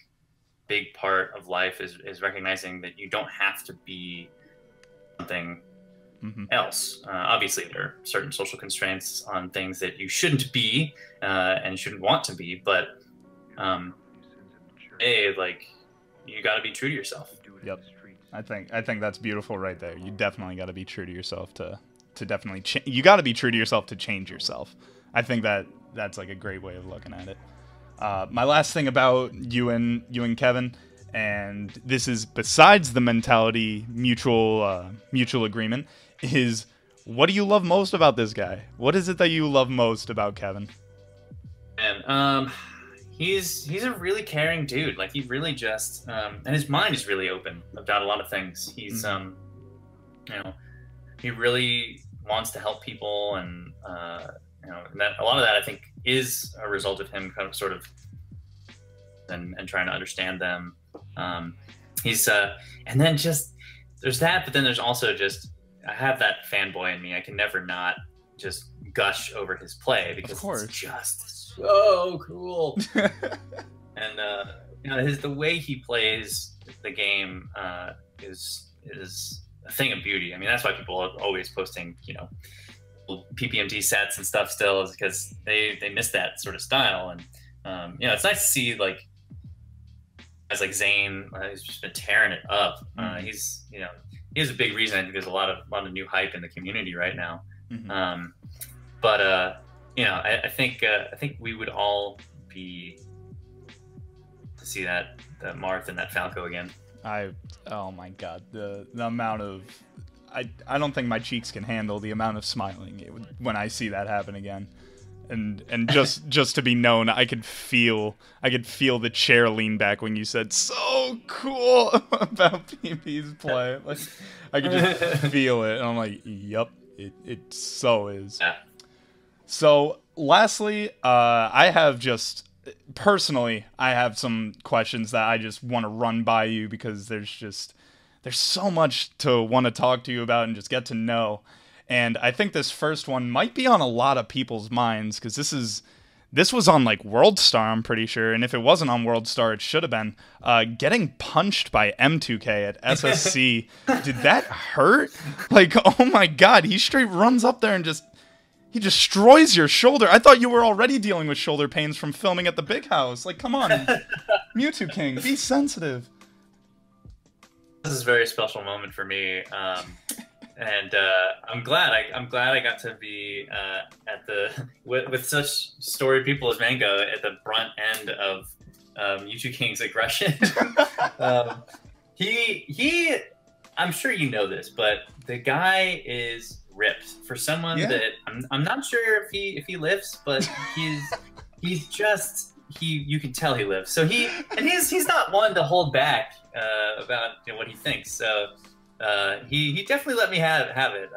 big part of life is recognizing that you don't have to be something mm-hmm. else. Obviously, there are certain social constraints on things that you shouldn't be and shouldn't want to be, but like, you got to be true to yourself. Yep. I think that's beautiful right there. You definitely got to be true to yourself to definitely you got to be true to yourself to change yourself. I think that's like a great way of looking at it. My last thing about you and Kevin, and this is besides the mentality mutual agreement, is what do you love most about this guy? What is it that you love most about Kevin? And he's a really caring dude. Like, he really just and his mind is really open about a lot of things. He's mm-hmm. You know, he really wants to help people, and you know, and that a lot of that I think is a result of him kind of sort of and trying to understand them. He's and then just there's that, but then there's also just I have that fanboy in me. I can never not just gush over his play because it's just so cool. And you know, the way he plays the game is a thing of beauty. I mean, that's why people are always posting, you know, PPMD sets and stuff still, is because they miss that sort of style. And you know, it's nice to see like guys like Zane, he's just been tearing it up. He's, you know, he has a big reason. I think there's a lot of new hype in the community right now. Mm-hmm. But you know, I think we would all be to see that Marth and that Falco again. Oh my god, the amount of I don't think my cheeks can handle the amount of smiling when I see that happen again. And just to be known, I could feel the chair lean back when you said so cool about PP's play. Like, I could just feel it, and I'm like, yep, it so is. Yeah. So lastly, I have some questions that I just want to run by you because there's so much to want to talk to you about and just get to know. And I think this first one might be on a lot of people's minds because this was on like World Star, I'm pretty sure. And if it wasn't on World Star, it should have been. Getting punched by M2K at SSC, did that hurt? Like, oh my god, he straight runs up there and he destroys your shoulder. I thought you were already dealing with shoulder pains from filming at the big house. Like, come on, Mewtwo King, be sensitive. This is a very special moment for me. And I'm glad I got to be at with such storied people as Mango at the brunt end of Mewtwo King's aggression. He I'm sure you know this, but the guy is ripped for someone that I'm not sure if he lifts, but he's just you can tell he lives. So he's not one to hold back about, you know, what he thinks. So. He definitely let me have it.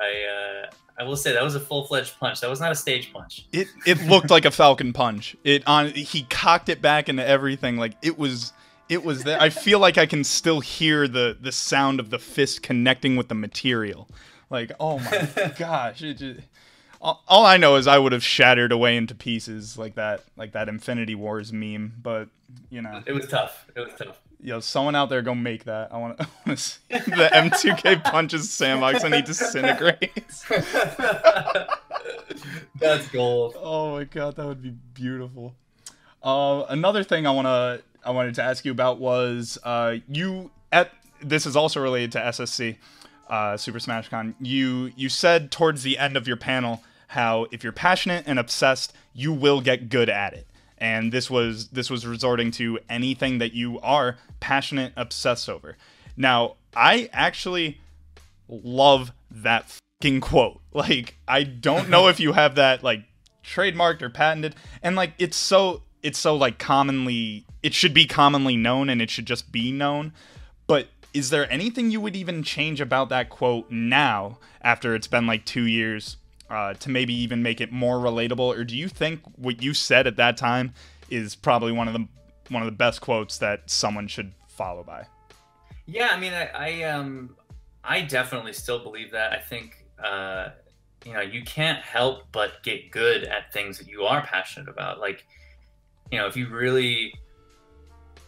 I will say that was a full-fledged punch. That was not a stage punch. It looked like a Falcon punch. He cocked it back into everything. Like it was It was there. I feel like I can still hear the sound of the fist connecting with the material. Like, oh my gosh. All I know is I would have shattered away into pieces like that Infinity Wars meme. But, you know. It was tough. It was tough. Yo, someone out there go make that. I want to see the M2K punches Samox and he disintegrates. That's gold. Oh my god, that would be beautiful. Another thing I wanted to ask you about was this is also related to SSC, Super Smash Con. You said towards the end of your panel how if you're passionate and obsessed, you will get good at it. And this was resorting to anything that you are passionate, obsessed over. Now, I actually love that fucking quote. Like, I don't know if you have that like trademarked or patented, and like it's so like commonly, it should be commonly known and it should just be known. But is there anything you would even change about that quote now after it's been like 2 years? To maybe even make it more relatable, or do you think what you said at that time is probably one of the best quotes that someone should follow by? Yeah, I mean, I definitely still believe that. I think you know, you can't help but get good at things that you are passionate about. Like, you know, if you really,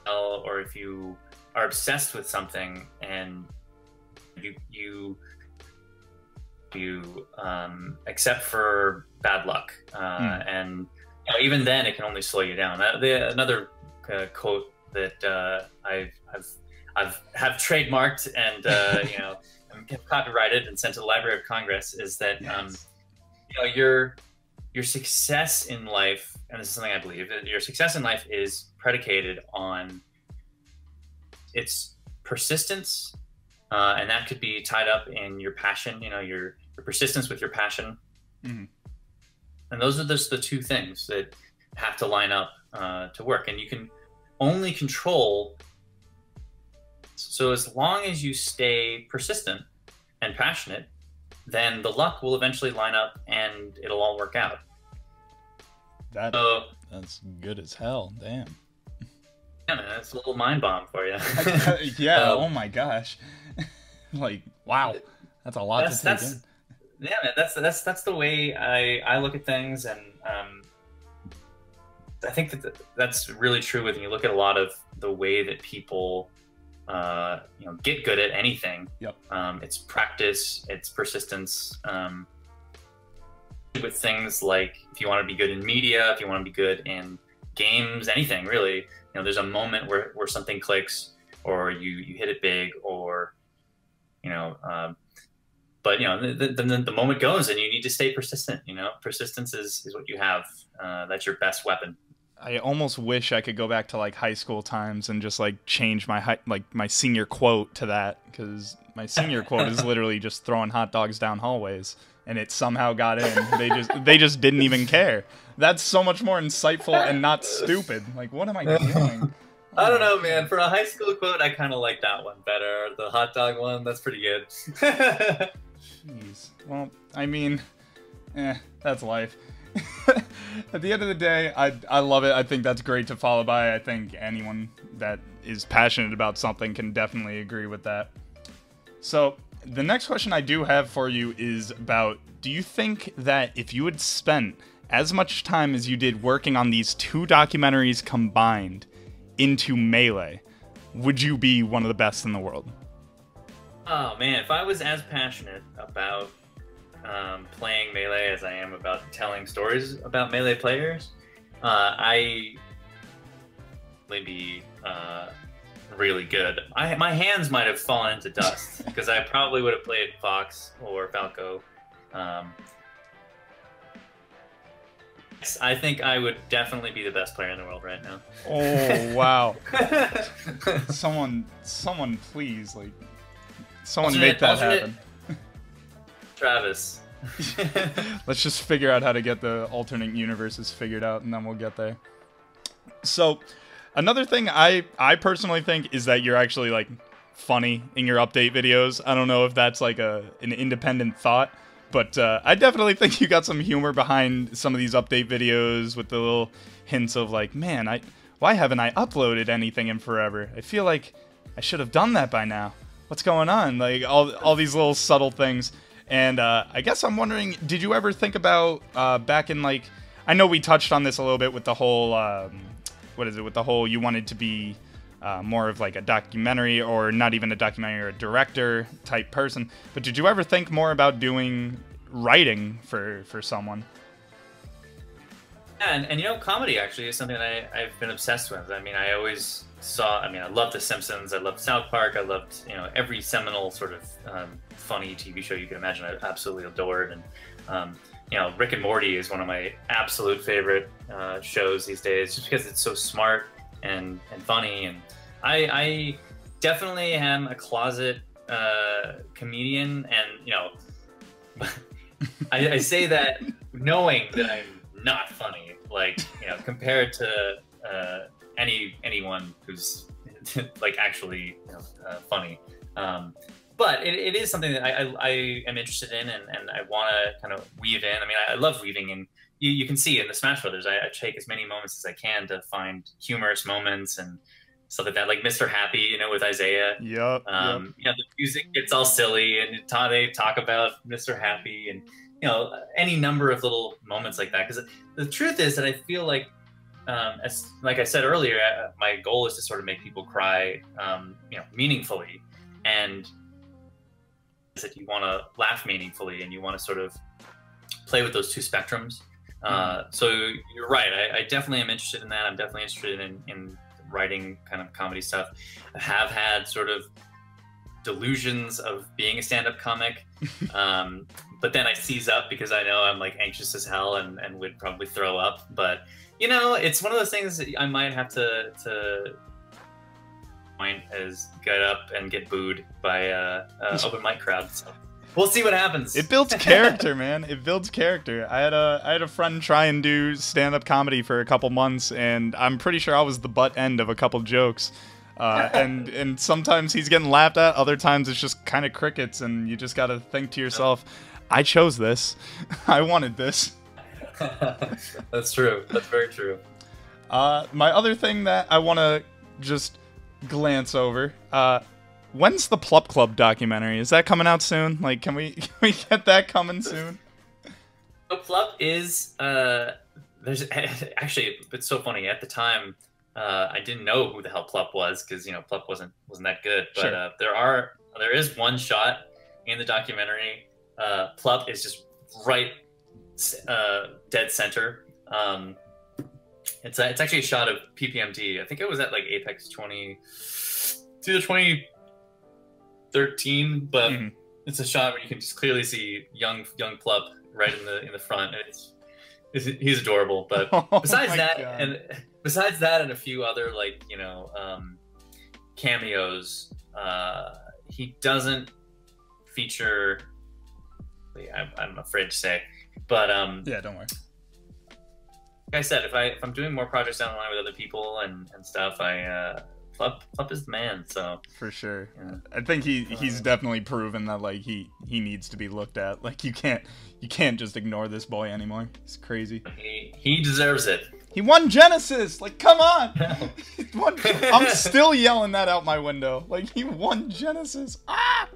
or if you are obsessed with something and you except for bad luck, and you know, even then it can only slow you down. Another quote that I've trademarked and you know, copyrighted and sent to the Library of Congress is that you know, your success in life, and this is something I believe, your success in life is predicated on its persistence, and that could be tied up in your passion. You know, your persistence with your passion. Mm-hmm. And those are just the two things that have to line up to work. And you can only control. So as long as you stay persistent and passionate, then the luck will eventually line up and it'll all work out. That's good as hell. Damn. Yeah, man, that's a little mind bomb for you. Yeah. Oh my gosh. Like, wow. That's a lot to take in. Yeah, man, that's the way I look at things, and I think that's really true when you look at a lot of the way that people you know, get good at anything. Yep. It's practice, it's persistence. With things like, if you want to be good in media, if you want to be good in games, anything really, you know, there's a moment where something clicks, or you hit it big, or you know. But you know, the moment goes, and you need to stay persistent. You know, persistence is what you have. That's your best weapon. I almost wish I could go back to like high school times and just like change my my senior quote to that, because my senior quote is literally just throwing hot dogs down hallways, and it somehow got in. They just didn't even care. That's so much more insightful and not stupid. Like, what am I doing? I don't know, man. For a high school quote, I kind of like that one better. The hot dog one, that's pretty good. Jeez. Well, I mean, that's life. At the end of the day, I love it. I think that's great to follow by. I think anyone that is passionate about something can definitely agree with that. So, the next question I do have for you is about, do you think that if you had spent as much time as you did working on these two documentaries combined into Melee, would you be one of the best in the world? Oh man, if I was as passionate about playing Melee as I am about telling stories about Melee players, I would be really good. My hands might have fallen into dust because I probably would have played Fox or Falco. I think I would definitely be the best player in the world right now. Oh wow! someone, please, like, someone make that happen. Travis. Let's just figure out how to get the alternate universes figured out, and then we'll get there. So, another thing I personally think is that you're actually like funny in your update videos. I don't know if that's like an independent thought, but I definitely think you got some humor behind some of these update videos with the little hints of like, man, why haven't I uploaded anything in forever? I feel like I should have done that by now. What's going on? Like, all these little subtle things. And I guess I'm wondering, did you ever think about back in, like, I know we touched on this a little bit with the whole, what is it, with the whole you wanted to be more of like a documentary, or not even a documentary, or a director type person, but did you ever think more about doing writing for someone? Yeah, and you know, comedy actually is something that I've been obsessed with. I mean, I always saw, I mean, I loved The Simpsons, I loved South Park, I loved, you know, every seminal sort of funny TV show you can imagine. I absolutely adored. And you know, Rick and Morty is one of my absolute favorite shows these days, just because it's so smart and funny. And I definitely am a closet comedian, and you know, I say that knowing that I'm not funny, like, you know, compared to anyone who's like actually, you know, funny. But it is something that I am interested in, and I want to kind of weave in. I mean, I love weaving, and you can see in the Smash Brothers, I take as many moments as I can to find humorous moments and stuff like that, like Mr. Happy, you know, with Isaiah. Yep. You know, the music gets all silly, and they talk about Mr. Happy, and you know, any number of little moments like that. Because the truth is that I feel like, as like I said earlier, my goal is to sort of make people cry, you know, meaningfully, and that you want to laugh meaningfully, and you want to sort of play with those two spectrums. So you're right. I definitely am interested in that. I'm definitely interested in writing kind of comedy stuff. I have had sort of delusions of being a stand-up comic, but then I seize up because I know I'm like anxious as hell and would probably throw up. But you know, it's one of those things that I might have to point as get up and get booed by open mic crowd. So we'll see what happens. It builds character, man. It builds character. I had a friend try and do stand-up comedy for a couple months, and I'm pretty sure I was the butt end of a couple jokes. And sometimes he's getting laughed at, other times it's just kind of crickets, and you just gotta think to yourself, I chose this. I wanted this. That's true. That's very true. My other thing that I want to just glance over, when's the Plup Club documentary? Is that coming out soon? Like, can we get that coming soon? So Plup is there's actually, it's so funny. At the time, I didn't know who the hell Plup was, because, you know, Plup wasn't that good. But sure. There is one shot in the documentary. Plup is just right dead center. It's actually a shot of PPMD. I think it was at like Apex 2013, but it's a shot where you can just clearly see young Plup right in the front. He's adorable. But besides that, God. Besides that and a few other, like, you know, cameos, he doesn't feature. I'm afraid to say, but yeah, don't worry. Like I said, if I'm doing more projects down the line with other people and stuff, Plup is the man. So for sure, yeah. I think he's definitely proven that, like, he needs to be looked at. Like, you can't just ignore this boy anymore. It's crazy. He deserves it. He won Genesis. Like, come on. I'm still yelling that out my window. Like, he won Genesis. Ah!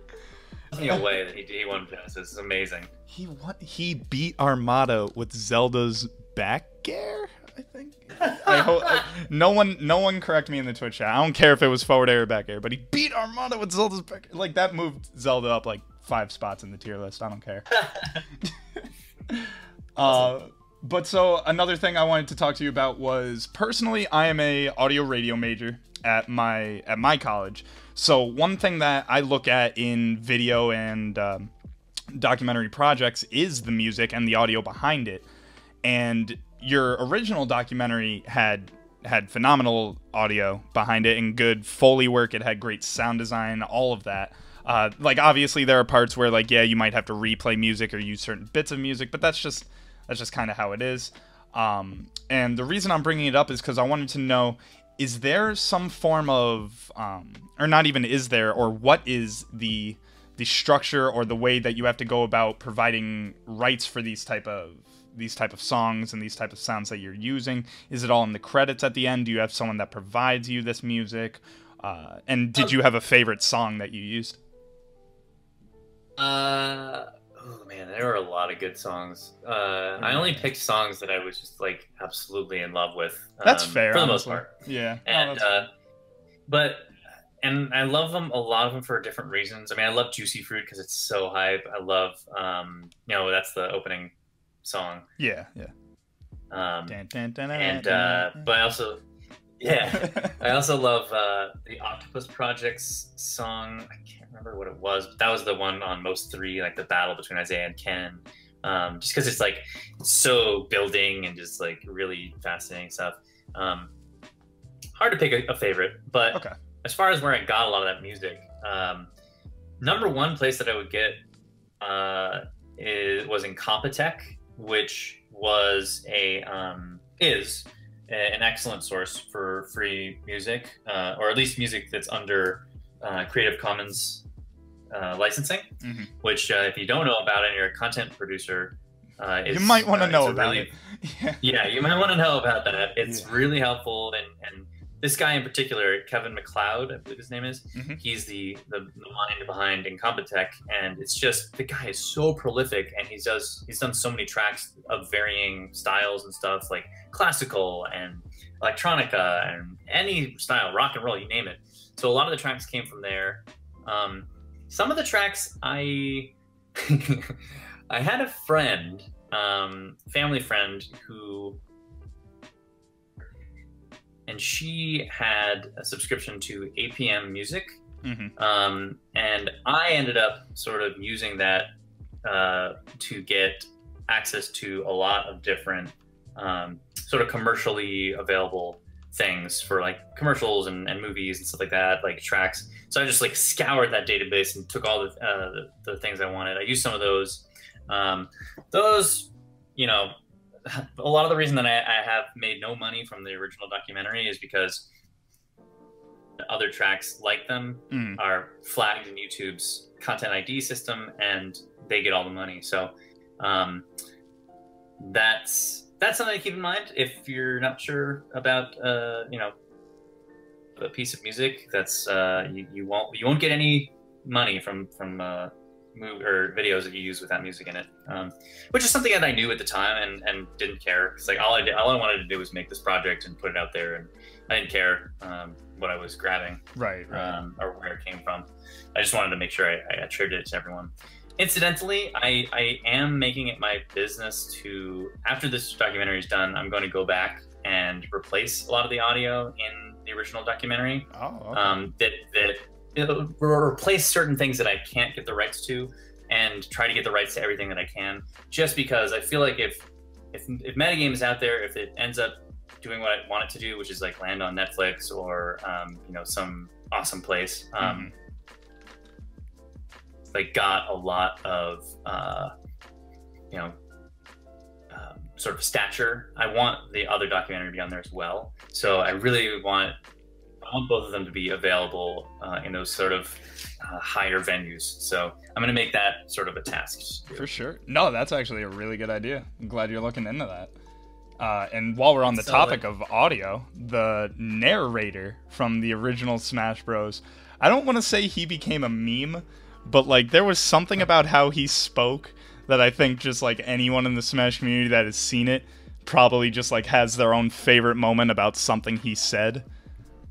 No way that he won Genesis. It's amazing. He beat Armada with Zelda's back air, I think. I hope no one correct me in the Twitch chat. I don't care if it was forward air or back air, but he beat Armada with Zelda's back air. Like, that moved Zelda up like 5 spots in the tier list. I don't care. Awesome. But so another thing I wanted to talk to you about was, personally, I am a audio radio major at my college. So one thing that I look at in video and documentary projects is the music and the audio behind it. And your original documentary had phenomenal audio behind it and good Foley work. It had great sound design, all of that. Like, obviously there are parts where, like, yeah, you might have to replay music or use certain bits of music, but that's just kind of how it is. And the reason I'm bringing it up is because I wanted to know, is there some form of, or not even is there, or what is the the structure or the way that you have to go about providing rights for these type of songs and these type of sounds that you're using? Is it all in the credits at the end? Do you have someone that provides you this music? And did you have a favorite song that you used? Oh man, there were a lot of good songs. I only picked songs that I was just like absolutely in love with. That's fair for the most part. Yeah, and and I love them, a lot of them for different reasons. I mean, I love Juicy Fruit because it's so hype. I love, you know, that's the opening song. Yeah. But I also, I also love the Octopus Project's song. I can't remember what it was, but that was the one on Most 3, like the battle between Isaiah and Ken. Just because it's like so building and just like really fascinating stuff. Hard to pick a favorite, but okay. As far as where I got a lot of that music, number one place that I would get was in Compotech, which was is an excellent source for free music, or at least music that's under Creative Commons licensing. Mm-hmm. Which, if you don't know about it, and you're a content producer, you might want to know about it. Yeah, you might want to know about that. It's really helpful, and this guy in particular, Kevin MacLeod, I believe his name is, mm-hmm. He's the mind behind Incompetech, and it's just, the guy is so prolific, and he's done so many tracks of varying styles and stuff, like classical and electronica and any style, rock and roll, you name it. So a lot of the tracks came from there. Some of the tracks I had a friend, family friend, and she had a subscription to APM Music. Mm-hmm. And I ended up sort of using that to get access to a lot of different sort of commercially available things for like commercials and movies and stuff like that, like tracks. So I just like scoured that database and took all the things I wanted. I used some of those. Those, you know, a lot of the reason that I have made no money from the original documentary is because other tracks like them are flagged in YouTube's content ID system, and they get all the money. So that's something to keep in mind if you're not sure about you know, a piece of music. That's you won't get any money from or videos that you use with that music in it, which is something that I knew at the time and didn't care. It's like all I wanted to do was make this project and put it out there, and I didn't care what I was grabbing, right. Or where it came from. I just wanted to make sure I attributed it to everyone. Incidentally, I am making it my business to, after this documentary is done, I'm going to go back and replace a lot of the audio in the original documentary. Oh, okay. It'll replace certain things that I can't get the rights to, and try to get the rights to everything that I can, just because I feel like if Metagame is out there, if it ends up doing what I want it to do, which is like land on Netflix or you know, some awesome place, like got a lot of you know, sort of stature, I want the other documentary to be on there as well. So I really want both of them to be available in those sort of higher venues. So I'm going to make that sort of a task. For sure. No, that's actually a really good idea. I'm glad you're looking into that. And while we're on the topic of audio, the narrator from the original Smash Bros., I don't want to say he became a meme, but like there was something about how he spoke that I think just like anyone in the Smash community that has seen it probably just like has their own favorite moment about something he said.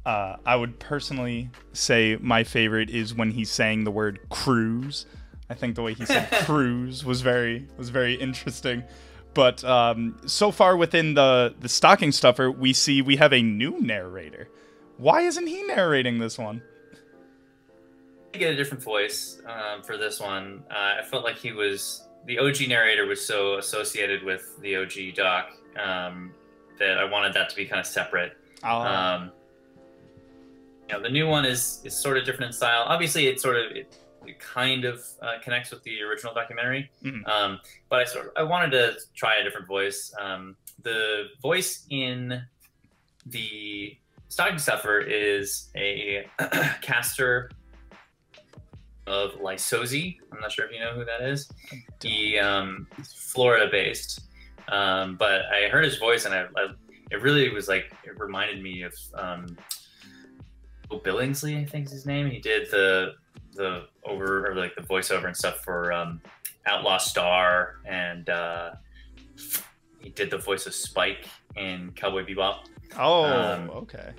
I would personally say my favorite is when he's saying the word cruise. I think the way he said cruise was very interesting. But so far within the stocking stuffer, we have a new narrator. Why isn't he narrating this one? I get a different voice for this one. I felt like the OG narrator was so associated with the OG doc that I wanted that to be kind of separate. You know, the new one is sort of different in style. Obviously, it kind of connects with the original documentary, but I wanted to try a different voice. The voice in the stocking stuffer is a caster of Lysozi. I'm not sure if you know who that is. He Florida based, but I heard his voice and it really was like, it reminded me of Billingsley, I think is his name. He did the voiceover and stuff for Outlaw Star, and he did the voice of Spike in Cowboy Bebop. Oh, okay.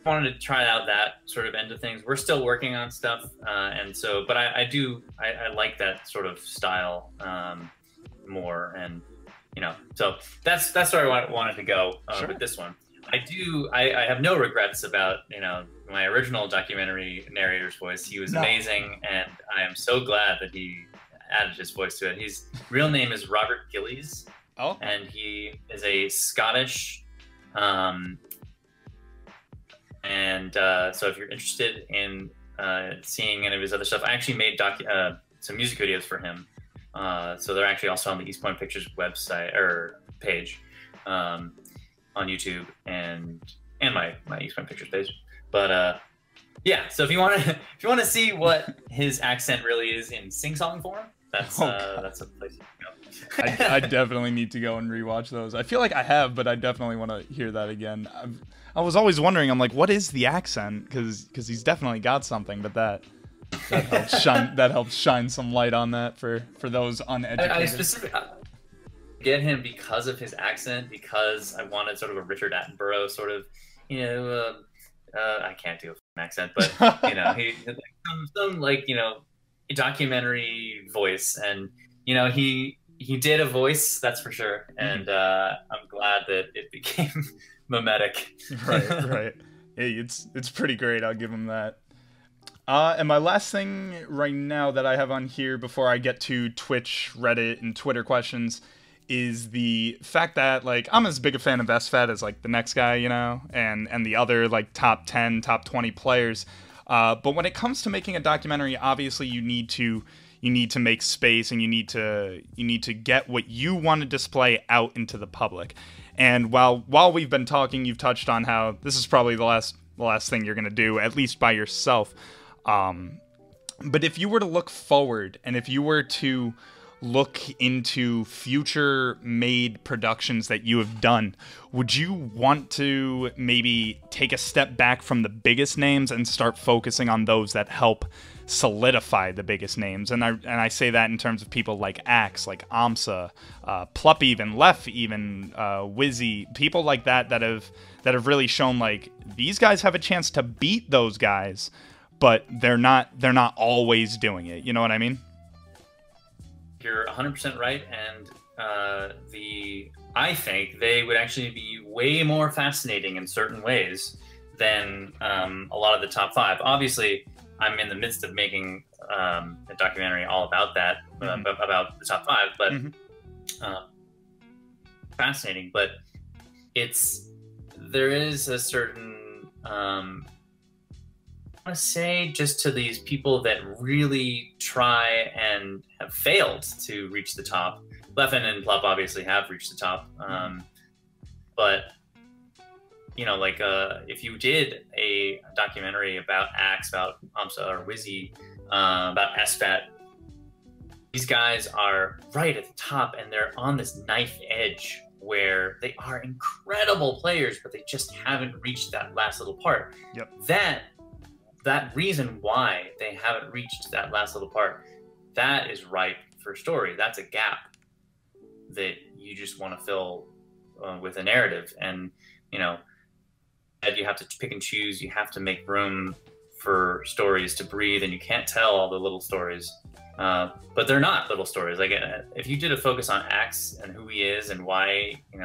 Wanted to try out that sort of end of things. We're still working on stuff, and so, but I like that sort of style more, and so that's where I wanted to go Sure. with this one. I have no regrets about my original documentary narrator's voice. He was amazing, and I am so glad that he added his voice to it. His real name is Robert Gillies, and he is a Scottish. So if you're interested in seeing any of his other stuff, I actually made some music videos for him. So they're actually also on the East Point Pictures website or page on YouTube and my East Point Pictures page. But yeah, so if you want to see what his accent really is in sing-song form, that's a place to go. I definitely need to go and rewatch those. I feel like I have, but I definitely want to hear that again. I was always wondering, I'm like, what is the accent? Because he's definitely got something, but that helps shine some light on that for those uneducated. I specifically get him because of his accent, because I wanted sort of a Richard Attenborough sort of, I can't do an accent, but he some like documentary voice, and he did a voice, that's for sure, and I'm glad that it became mimetic. Right. Hey, it's pretty great. I'll give him that. And my last thing right now that I have on here before I get to Twitch, Reddit, and Twitter questions is the fact that, like, I'm as big a fan of SFAT as, like, the next guy, and the other, like, top 10, top 20 players. But when it comes to making a documentary, obviously you need to make space, and you need to get what you want to display out into the public. And while we've been talking, you've touched on how this is probably the last thing you're going to do, at least by yourself. But if you were to look forward, and if you were to look into future made productions that you have done, would you want to maybe take a step back from the biggest names and start focusing on those that help solidify the biggest names? And I say that in terms of people like Axe, like Amsa, Plup, even Lef, even Wizzy, people like that have really shown, like, these guys have a chance to beat those guys, but they're not always doing it. You know what I mean? You're 100% right, and I think they would actually be way more fascinating in certain ways than a lot of the top 5. Obviously, I'm in the midst of making a documentary all about that, about the top 5, but fascinating. But there is a certain I want to say, just to these people that really try and have failed to reach the top. Leffen and Plup obviously have reached the top, but like if you did a documentary about Axe, about Amsa or Wizzy, about SFAT, these guys are right at the top, and they're on this knife edge where they are incredible players, but they just haven't reached that last little part. Yep. That reason why they haven't reached that last little part, that is ripe for story. That's a gap that you just want to fill with a narrative. And, you have to pick and choose. You have to make room for stories to breathe, and you can't tell all the little stories. But they're not little stories. Like, if you did a focus on Axe and who he is and why, he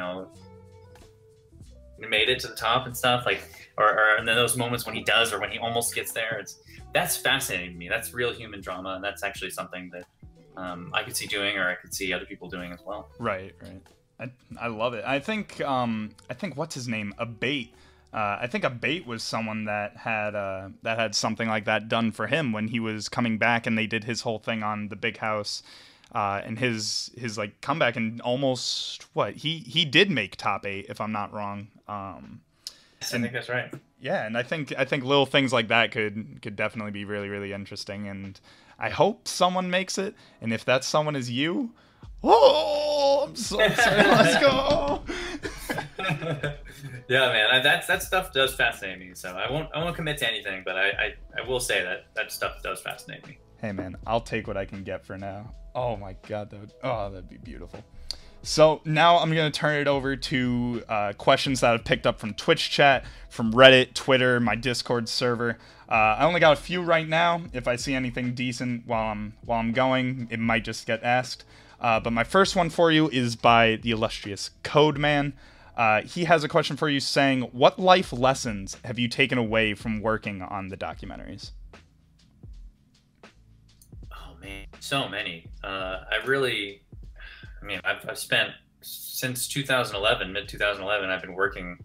made it to the top and stuff, like, or and then those moments when he does, or when he almost gets there, that's fascinating to me. That's real human drama, and that's actually something that I could see doing, or I could see other people doing as well. Right. I love it. I think what's his name? Abate. I think Abate was someone that had something like that done for him when he was coming back, and they did his whole thing on the Big House, and his like comeback, and almost he did make top 8, if I'm not wrong. I think that's right. Yeah, and I think little things like that could definitely be really, really interesting, and I hope someone makes it. And if that someone is you, oh, I'm so excited. Let's go. Yeah, man, that stuff does fascinate me. So I won't commit to anything, but I will say that stuff does fascinate me. Hey, man, I'll take what I can get for now. Oh my God, that'd be beautiful. So now I'm going to turn it over to questions that I've picked up from Twitch chat, from Reddit, Twitter, my Discord server. I only got a few right now. If I see anything decent while I'm going, it might just get asked. But my first one for you is by the illustrious Codeman. He has a question for you saying, what life lessons have you taken away from working on the documentaries? Oh, man, so many. I've spent, since 2011, mid-2011, I've been working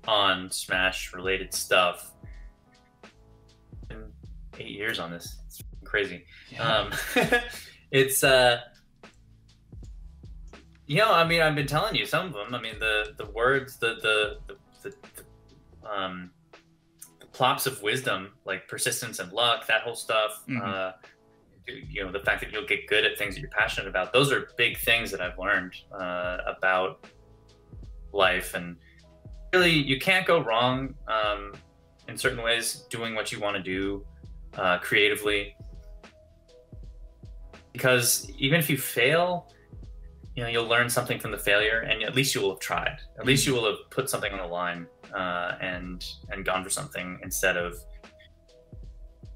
on Smash-related stuff. 8 years on this. It's crazy. Yeah. It's, I've been telling you some of them. I mean, the words, the plops of wisdom, like persistence and luck, that whole stuff. Mm-hmm. The fact that you'll get good at things that you're passionate about, those are big things that I've learned about life. And really, you can't go wrong in certain ways doing what you want to do creatively, because even if you fail, you'll learn something from the failure, and at least you will have tried. At least you will have put something on the line and gone for something instead of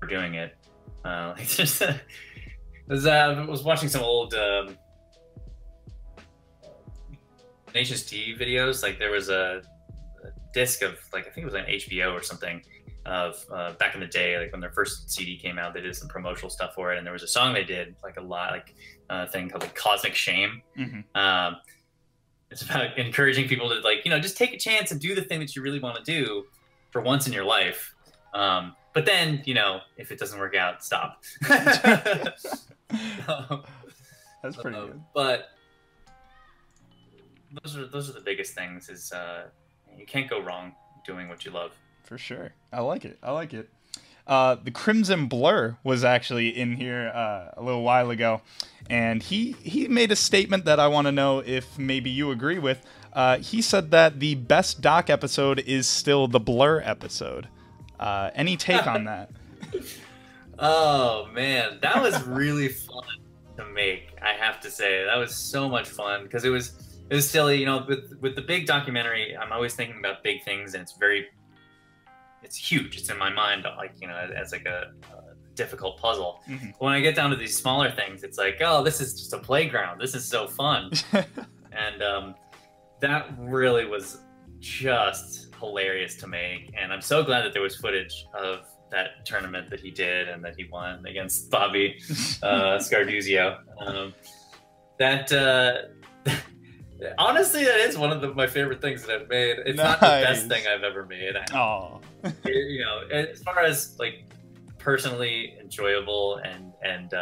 doing it. I was watching some old Nations D videos. Like, there was a disc of, like, I think it was on HBO or something, of back in the day, like when their first CD came out, they did some promotional stuff for it, and there was a song they did, like, a lot, like a thing called, like, Cosmic Shame. Mm-hmm. It's about encouraging people to, like, just take a chance and do the thing that you really want to do for once in your life. But then, if it doesn't work out, stop. That's pretty good. But those are the biggest things. Is you can't go wrong doing what you love. For sure. I like it. The Crimson Blur was actually in here a little while ago, and he made a statement that I want to know if maybe you agree with. He said that the best doc episode is still the Blur episode. Any take on that? Oh man, that was really fun to make. I have to say, that was so much fun, because it was silly. With the big documentary, I'm always thinking about big things, and it's huge. It's in my mind, like, as like a difficult puzzle. Mm-hmm. When I get down to these smaller things, it's like, oh, this is just a playground. This is so fun. And that really was just hilarious to make, and I'm so glad that there was footage of that tournament that he did and that he won against Bobby Scarduzio. Honestly, that is one of my favorite things that I've made. It's not the best thing I've ever made. Oh, as far as, like, personally enjoyable and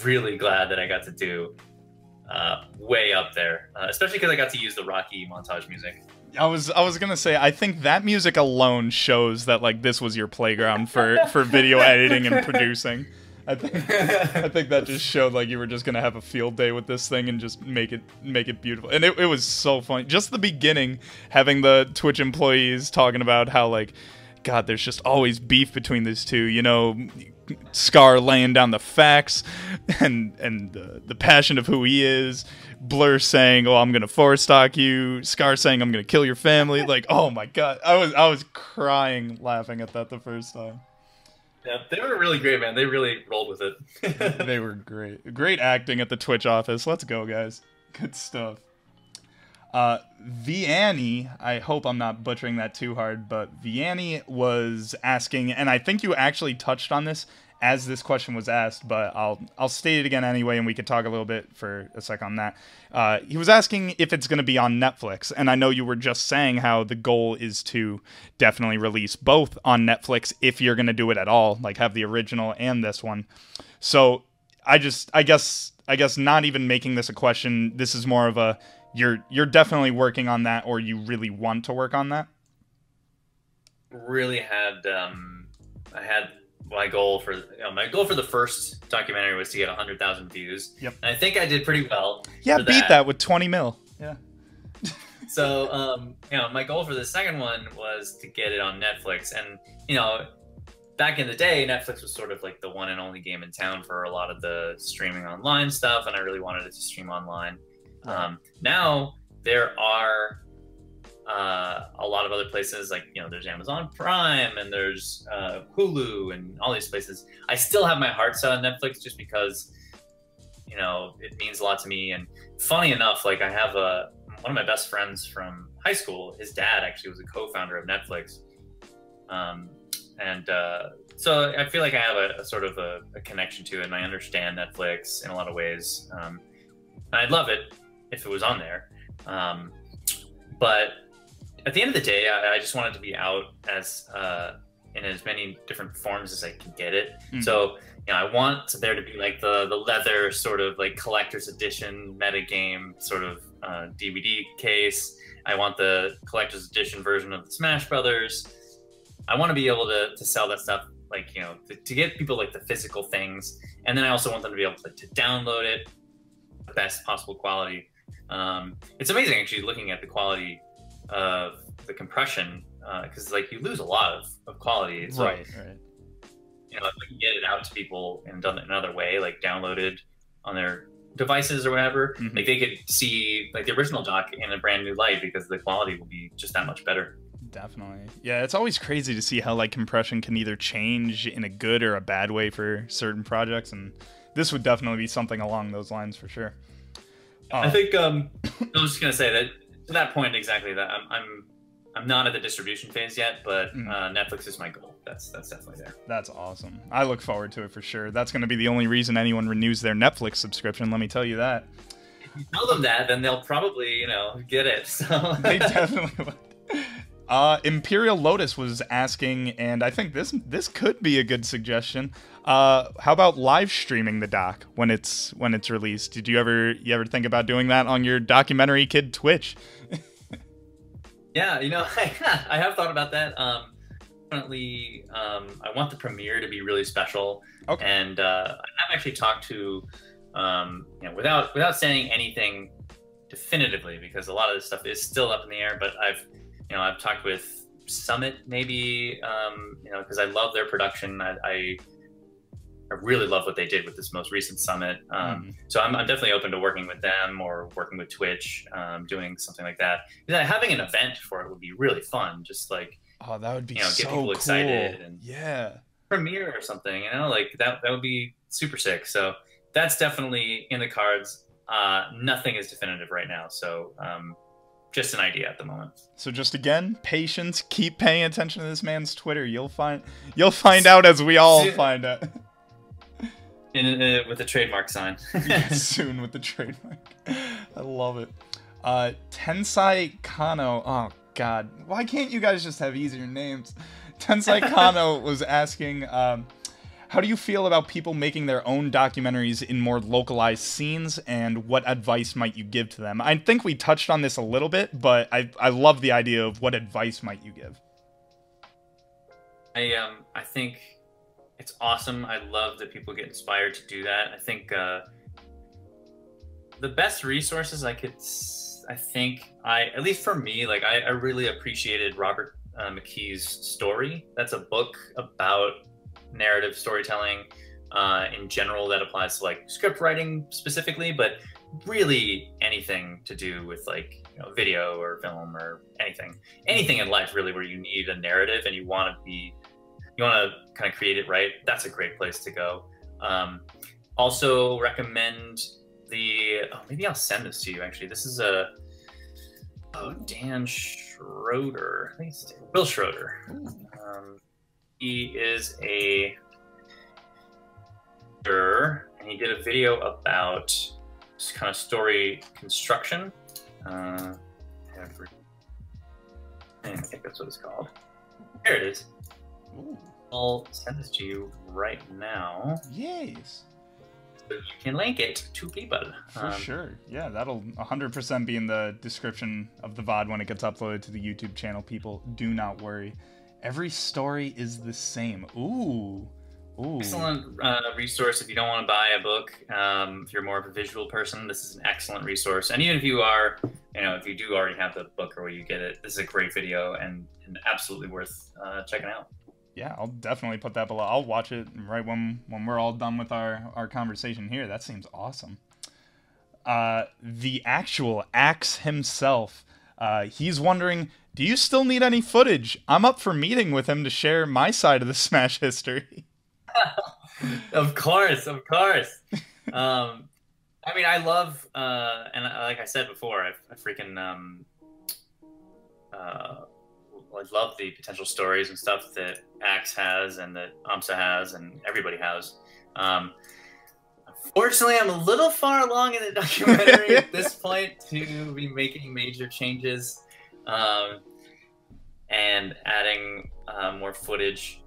really glad that I got to do, way up there, especially because I got to use the Rocky montage music. I was gonna say, I think that music alone shows that, like, this was your playground for video editing and producing. I think that just showed, like, you were just gonna have a field day with this thing and just make it beautiful. And it was so funny. Just the beginning, having the Twitch employees talking about how, like, God, there's just always beef between these two. Scar laying down the facts and the passion of who he is. Blur saying, "Oh, I'm gonna force stalk you." Scar saying, "I'm gonna kill your family." Like, oh my God, I was crying laughing at that the first time. Yeah, they were really great, man. They really rolled with it. They were great acting at the Twitch office. Let's go, guys. Good stuff. Vianney, I hope I'm not butchering that too hard, but Vianney was asking, and I think you actually touched on this as this question was asked, but I'll state it again anyway, and we could talk a little bit for a sec on that. He was asking if it's going to be on Netflix, and I know you were just saying how the goal is to definitely release both on Netflix if you're going to do it at all, like have the original and this one. So I guess not even making this a question, this is more of a you're definitely working on that, or you really want to work on that? really had I had my goal for the first documentary was to get 100,000 views. Yep. And I think I did pretty well. Yeah, beat that with 20 mil. Yeah. So, my goal for the second one was to get it on Netflix. And, back in the day, Netflix was sort of like the one and only game in town for a lot of the streaming online stuff. And I really wanted it to stream online. Right. Now there are a lot of other places, like, there's Amazon Prime and there's Hulu and all these places. I still have my heart set on Netflix just because, it means a lot to me. And funny enough, like, I have one of my best friends from high school, his dad actually was a co-founder of Netflix. So I feel like I have a sort of a connection to it, and I understand Netflix in a lot of ways. And I'd love it if it was on there. But at the end of the day, I just want it to be out as in as many different forms as I can get it. Mm-hmm. So, I want there to be like the leather sort of like collector's edition metagame sort of DVD case. I want the collector's edition version of the Smash Brothers. I want to be able to sell that stuff, like, to get people like the physical things. And then I also want them to be able to download it, the best possible quality. It's amazing actually looking at the quality of the compression, because like you lose a lot of quality. So, right. If we can get it out to people and done it another way, like downloaded on their devices or whatever, mm-hmm. like they could see like the original doc in a brand new light because the quality will be just that much better. Definitely. Yeah, it's always crazy to see how like compression can either change in a good or a bad way for certain projects, and this would definitely be something along those lines for sure. I think I was just gonna say that to that point exactly, that I'm not at the distribution phase yet, but Netflix is my goal. That's definitely there. That's awesome. I look forward to it for sure. That's going to be the only reason anyone renews their Netflix subscription. Let me tell you that. If you tell them that, then they'll probably get it. So they definitely would. Imperial Lotus was asking, and I think this could be a good suggestion. How about live streaming the doc when it's released? Did you ever think about doing that on your documentary kid Twitch? Yeah, I have thought about that. Definitely, I want the premiere to be really special. Okay. And I have actually talked to, without saying anything definitively, because a lot of this stuff is still up in the air. But I've talked with Summit maybe, because I love their production. I really love what they did with this most recent summit. So I'm definitely open to working with them or working with Twitch, doing something like that. Having an event for it would be really fun. Just like, oh, that would be get so people excited and yeah, premiere or something. Like that would be super sick. So that's definitely in the cards. Nothing is definitive right now. So just an idea at the moment. So just again, patience. Keep paying attention to this man's Twitter. You'll find out as we all find out. With the trademark sign. Soon with the trademark. I love it. Tensai Kano. Oh, God. Why can't you guys just have easier names? Tensai Kano was asking, how do you feel about people making their own documentaries in more localized scenes, and what advice might you give to them? I think we touched on this a little bit, but I love the idea of what advice might you give? I think it's awesome. I love that people get inspired to do that. I think the best resources at least for me, like I really appreciated Robert McKee's Story. That's a book about narrative storytelling in general that applies to like script writing specifically, but really anything to do with like video or film or anything in life really where you need a narrative and you want to kind of create it right. That's a great place to go. Also recommend maybe I'll send this to you actually. This is Dan Schroeder. I think it's Will Schroeder. He is and he did a video about this kind of story construction. I think that's what it's called. Here it is. Ooh. I'll send this to you right now. Yes. So you can link it to people. For sure. Yeah, that'll 100% be in the description of the VOD when it gets uploaded to the YouTube channel. People, do not worry. Every story is the same. Ooh. Ooh. Excellent resource if you don't want to buy a book. If you're more of a visual person, this is an excellent resource. And even if you are, if you do already have the book or you get it, this is a great video and absolutely worth checking out. Yeah, I'll definitely put that below. I'll watch it right when we're all done with our conversation here. That seems awesome. The actual Axe himself, he's wondering, do you still need any footage? I'm up for meeting with him to share my side of the Smash history. Of course. I mean, I love, and like I said before, I freaking, I love the potential stories and stuff that Axe has and that AMSA has and everybody has. Unfortunately, I'm a little far along in the documentary at this point to be making major changes and adding more footage.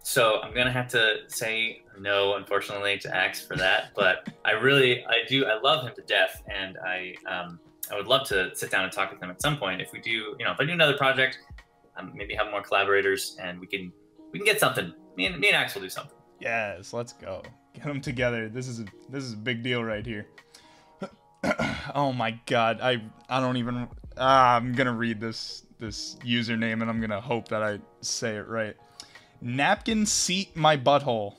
So I'm gonna have to say no, unfortunately, to Axe for that. But I love him to death, and I would love to sit down and talk with him at some point. If we do, if I do another project, maybe have more collaborators, and we can get something. Me and Axe will do something. Yes, let's go. Get them together. This is a big deal right here. Oh my god, I don't even. I'm gonna read this username, and I'm gonna hope that I say it right. Napkins seat my butthole,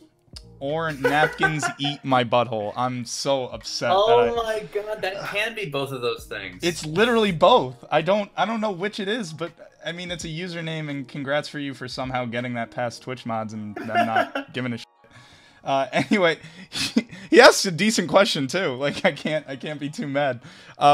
or napkins eat my butthole. I'm so upset. Oh my god, that can be both of those things. It's literally both. I don't know which it is, but I mean, it's a username, and congrats for you for somehow getting that past Twitch mods and them not giving a shit. Anyway, he asked a decent question too. Like, I can't be too mad.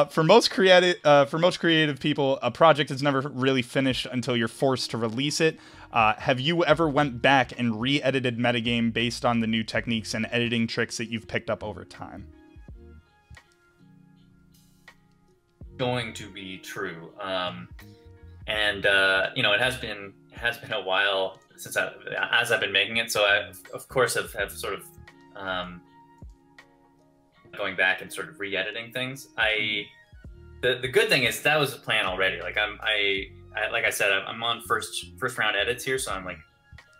For most creative people, a project is never really finished until you're forced to release it. Have you ever went back and re-edited metagame based on the new techniques and editing tricks that you've picked up over time? Going to be true, it has been a while since as I've been making it, so I of course have sort of going back and sort of re-editing things. The good thing is that was the plan already. Like like I said, I'm on first round edits here, so I'm like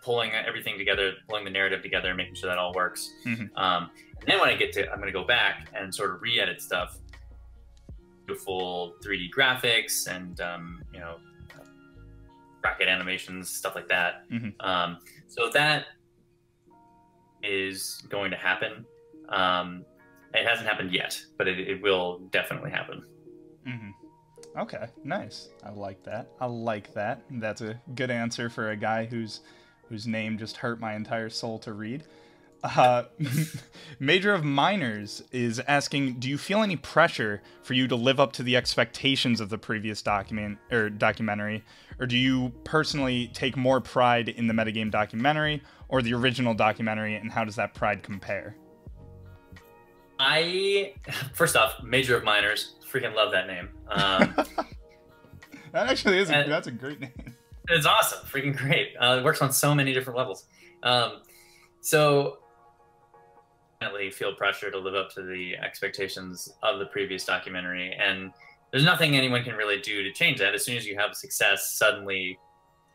pulling everything together, pulling the narrative together, making sure that all works. And then when I'm going to go back and sort of re-edit stuff, beautiful 3D graphics and bracket animations, stuff like that. So that is going to happen. It hasn't happened yet, but it will definitely happen. Okay, nice. I like that. That's a good answer for a guy whose name just hurt my entire soul to read. Major of Minors is asking, do you feel any pressure for you to live up to the expectations of the previous documentary, or do you personally take more pride in the metagame documentary or the original documentary, and how does that pride compare? First off, Major of Minors, freaking love that name. That actually is that's a great name. It's awesome, freaking great. It works on so many different levels. So definitely feel pressure to live up to the expectations of the previous documentary, and there's nothing anyone can really do to change that. As soon as you have success, suddenly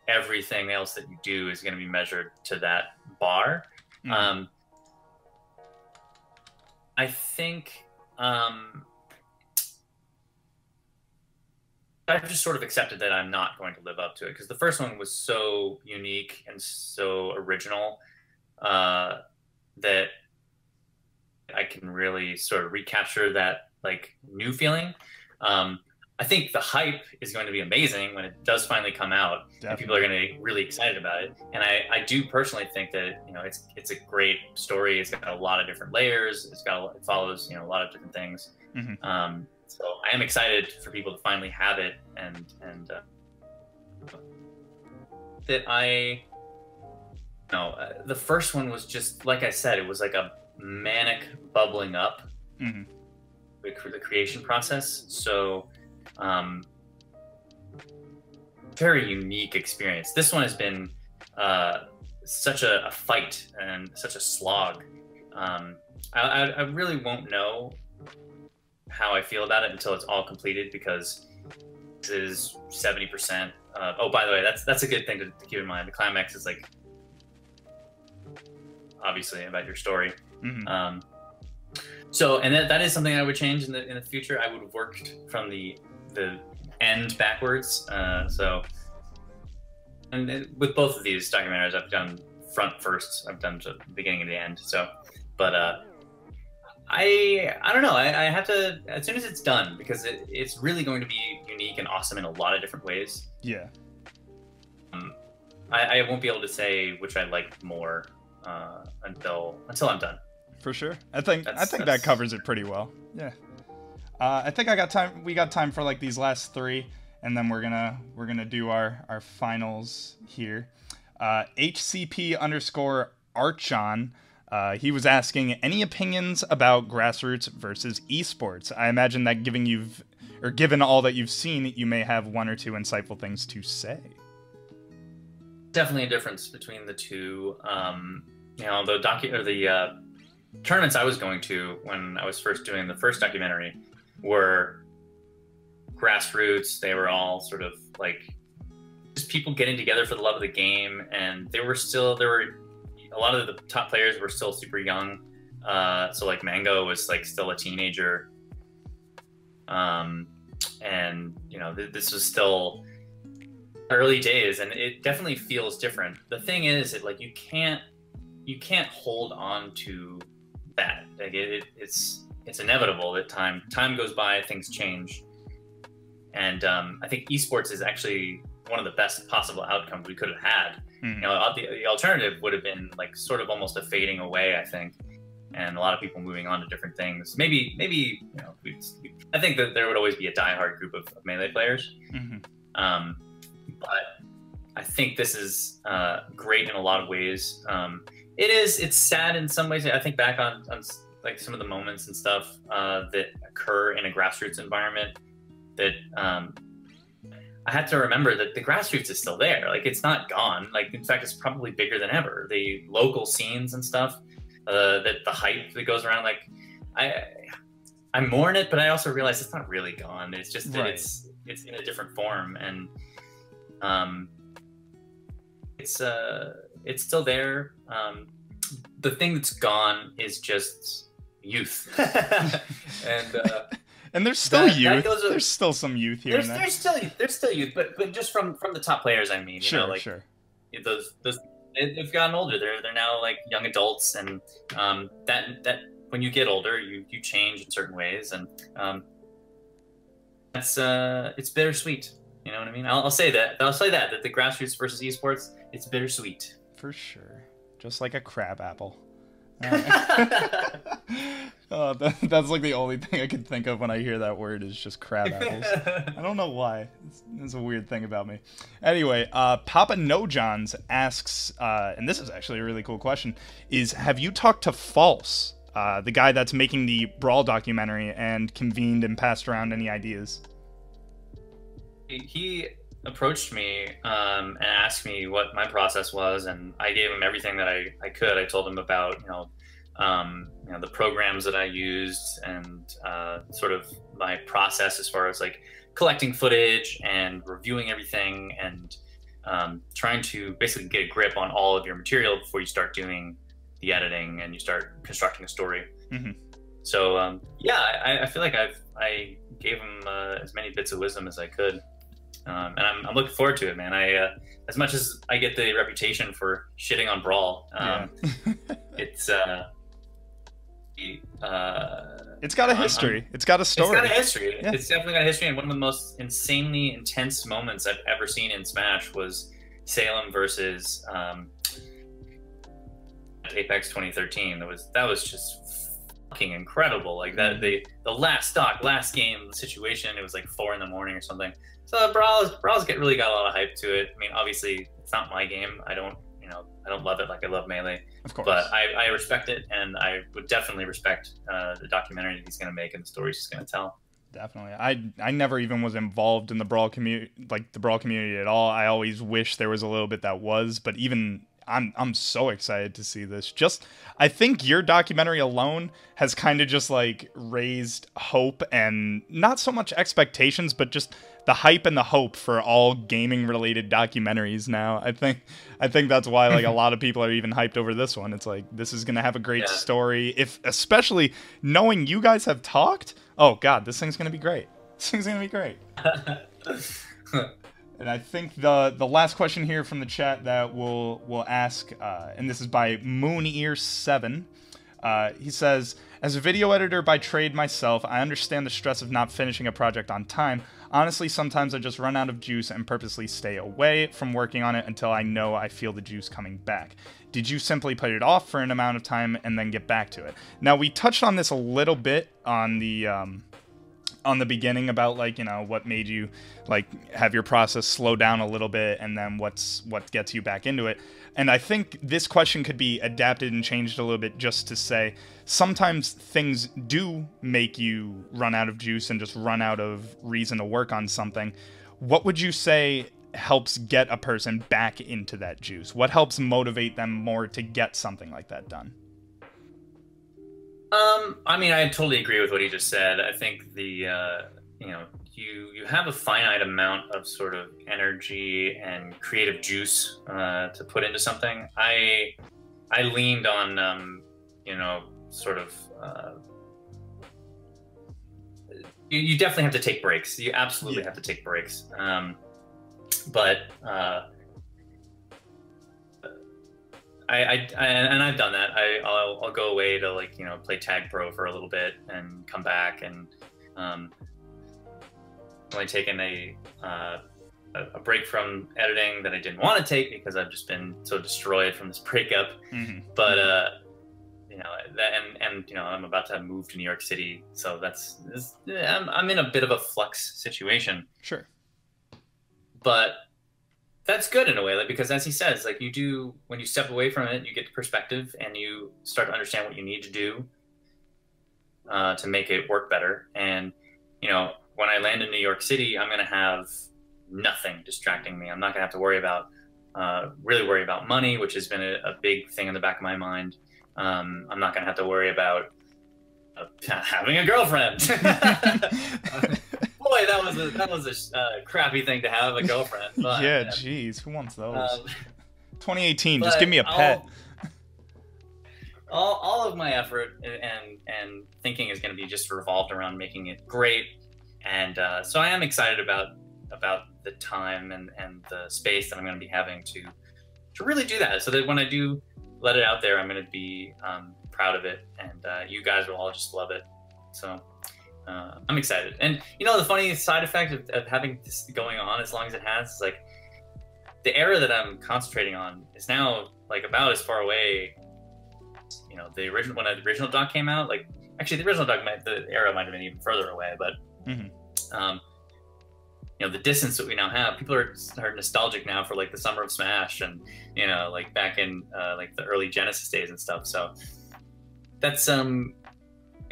everything else that you do is going to be measured to that bar. I think I've just sort of accepted that I'm not going to live up to it, because the first one was so unique and so original that I can really sort of recapture that like new feeling. I think the hype is going to be amazing when it does finally come out. Definitely. And people are going to be really excited about it. And I do personally think that it's a great story. It's got a lot of different layers. It follows a lot of different things. So I am excited for people to finally have it, and that the first one was just, like I said, it was like a manic bubbling up the creation process. So very unique experience. This one has been such a fight and such a slog. I really won't know how I feel about it until it's all completed, because is 70%. Oh, by the way, that's a good thing to keep in mind. The climax is like obviously about your story. Mm-hmm. So, and that is something I would change in the future. I would have worked from the end backwards. So, and with both of these documentaries, I've done front first. I've done the beginning and the end. So, but I don't know. I have to, as soon as it's done, because it's really going to be unique and awesome in a lot of different ways. Yeah. I won't be able to say which I like more until I'm done. For sure. I think that covers it pretty well. Yeah. I think I got time. We got time for like these last three, and then we're gonna do our finals here. HCP_Archon. He was asking any opinions about grassroots versus esports. I imagine that given all that you've seen, you may have one or two insightful things to say. Definitely a difference between the two. You know, the tournaments I was going to when I was first doing the first documentary were grassroots. They were all sort of like just people getting together for the love of the game, and there were a lot of the top players were still super young. So like Mango was like still a teenager, and you know this was still early days, and it definitely feels different. The thing is, like you can't hold on to that. Like it's inevitable that time goes by, things change, and I think esports is actually one of the best possible outcomes we could have had. You know, the alternative would have been like sort of almost a fading away, I think, and a lot of people moving on to different things. Maybe you know, I think that there would always be a diehard group of Melee players. But I think this is great in a lot of ways. It's sad in some ways. I think back on like some of the moments and stuff that occur in a grassroots environment that I had to remember that the grassroots is still there. Like it's not gone. Like in fact, it's probably bigger than ever. The local scenes and stuff, the hype that goes around. Like I mourn it, but I also realize it's not really gone. It's just that it's in a different form, and it's still there. The thing that's gone is just youth, and there's still youth. There's still some youth here. There's still youth, but just from the top players, I mean, you know, like sure. Those they've gotten older. They're now like young adults, and that when you get older, you change in certain ways, and it's bittersweet. You know what I mean? I'll say that the grassroots versus esports, it's bittersweet. For sure. Just like a crab apple. Oh, that's like the only thing I can think of when I hear that word is just crab apples. I don't know why. It's a weird thing about me. Anyway, Papa No Johns asks, and this is actually a really cool question, is have you talked to False, the guy that's making the Brawl documentary, and convened and passed around any ideas? He approached me and asked me what my process was, and I gave him everything that I could. I told him about the programs that I used, and sort of my process as far as like collecting footage and reviewing everything, and trying to basically get a grip on all of your material before you start doing the editing and you start constructing a story. So I feel like I gave him as many bits of wisdom as I could. And I'm looking forward to it, man. As much as I get the reputation for shitting on Brawl, it's got a history. It's got a story. It's got a history. Yeah. It's definitely got a history. And one of the most insanely intense moments I've ever seen in Smash was Salem versus Apex 2013. That was just fucking incredible. Like that, the last game situation. It was like 4 a.m. or something. So Brawl's really got a lot of hype to it. I mean, obviously it's not my game. I don't love it like I love Melee. Of course. But I respect it, and I would definitely respect the documentary that he's going to make and the stories he's going to tell. Definitely. I never even was involved in the Brawl community at all. I always wish there was a little bit that was, but even I'm so excited to see this. I think your documentary alone has kind of just like raised hope, and not so much expectations, but just the hype and the hope for all gaming related documentaries now. I think that's why like a lot of people are even hyped over this one. It's like this is gonna have a great story. If especially knowing you guys have talked, oh god, this thing's gonna be great. This thing's gonna be great. And I think the last question here from the chat that we'll ask, and this is by Moonear7. He says, as a video editor by trade myself, I understand the stress of not finishing a project on time. Honestly, sometimes I just run out of juice and purposely stay away from working on it until I know I feel the juice coming back. Did you simply put it off for an amount of time and then get back to it? Now, we touched on this a little bit on the beginning about like, you know, what made you like have your process slow down a little bit and then what gets you back into it. And I think this question could be adapted and changed a little bit just to say sometimes things do make you run out of juice and just run out of reason to work on something. What would you say helps get a person back into that juice? What helps motivate them more to get something like that done? I mean, I totally agree with what he just said. I think the, you know, you have a finite amount of sort of energy and creative juice to put into something. I leaned on, you know, sort of, you definitely have to take breaks. You absolutely have to take breaks. But I've done that. I'll go away to like, you know, play Tag Pro for a little bit and come back and only taken a break from editing that I didn't want to take because I've just been so destroyed from this breakup. But you know, that and you know, I'm about to move to New York City, so I'm in a bit of a flux situation. Sure. But that's good in a way, like, because as he says, like you do, when you step away from it, you get perspective and you start to understand what you need to do to make it work better. And, you know, when I land in New York City, I'm going to have nothing distracting me. I'm not going to have to worry about, really worry about money, which has been a big thing in the back of my mind. I'm not going to have to worry about having a girlfriend. Boy, that was a crappy thing to have, a girlfriend. But, yeah, jeez, who wants those? 2018, just give me a pet. All of my effort and thinking is going to be just revolved around making it great, and so I am excited about the time and the space that I'm going to be having to really do that, so that when I do let it out there, I'm going to be proud of it, and you guys will all just love it. So. I'm excited. And, you know, the funny side effect of having this going on as long as it has is, like, the era that I'm concentrating on is now, like, about as far away, you know, when the original doc came out, like, actually, the original doc, the era might have been even further away, but, you know, the distance that we now have, people are nostalgic now for, like, the Summer of Smash and, you know, like, back in, like, the early Genesis days and stuff, so that's,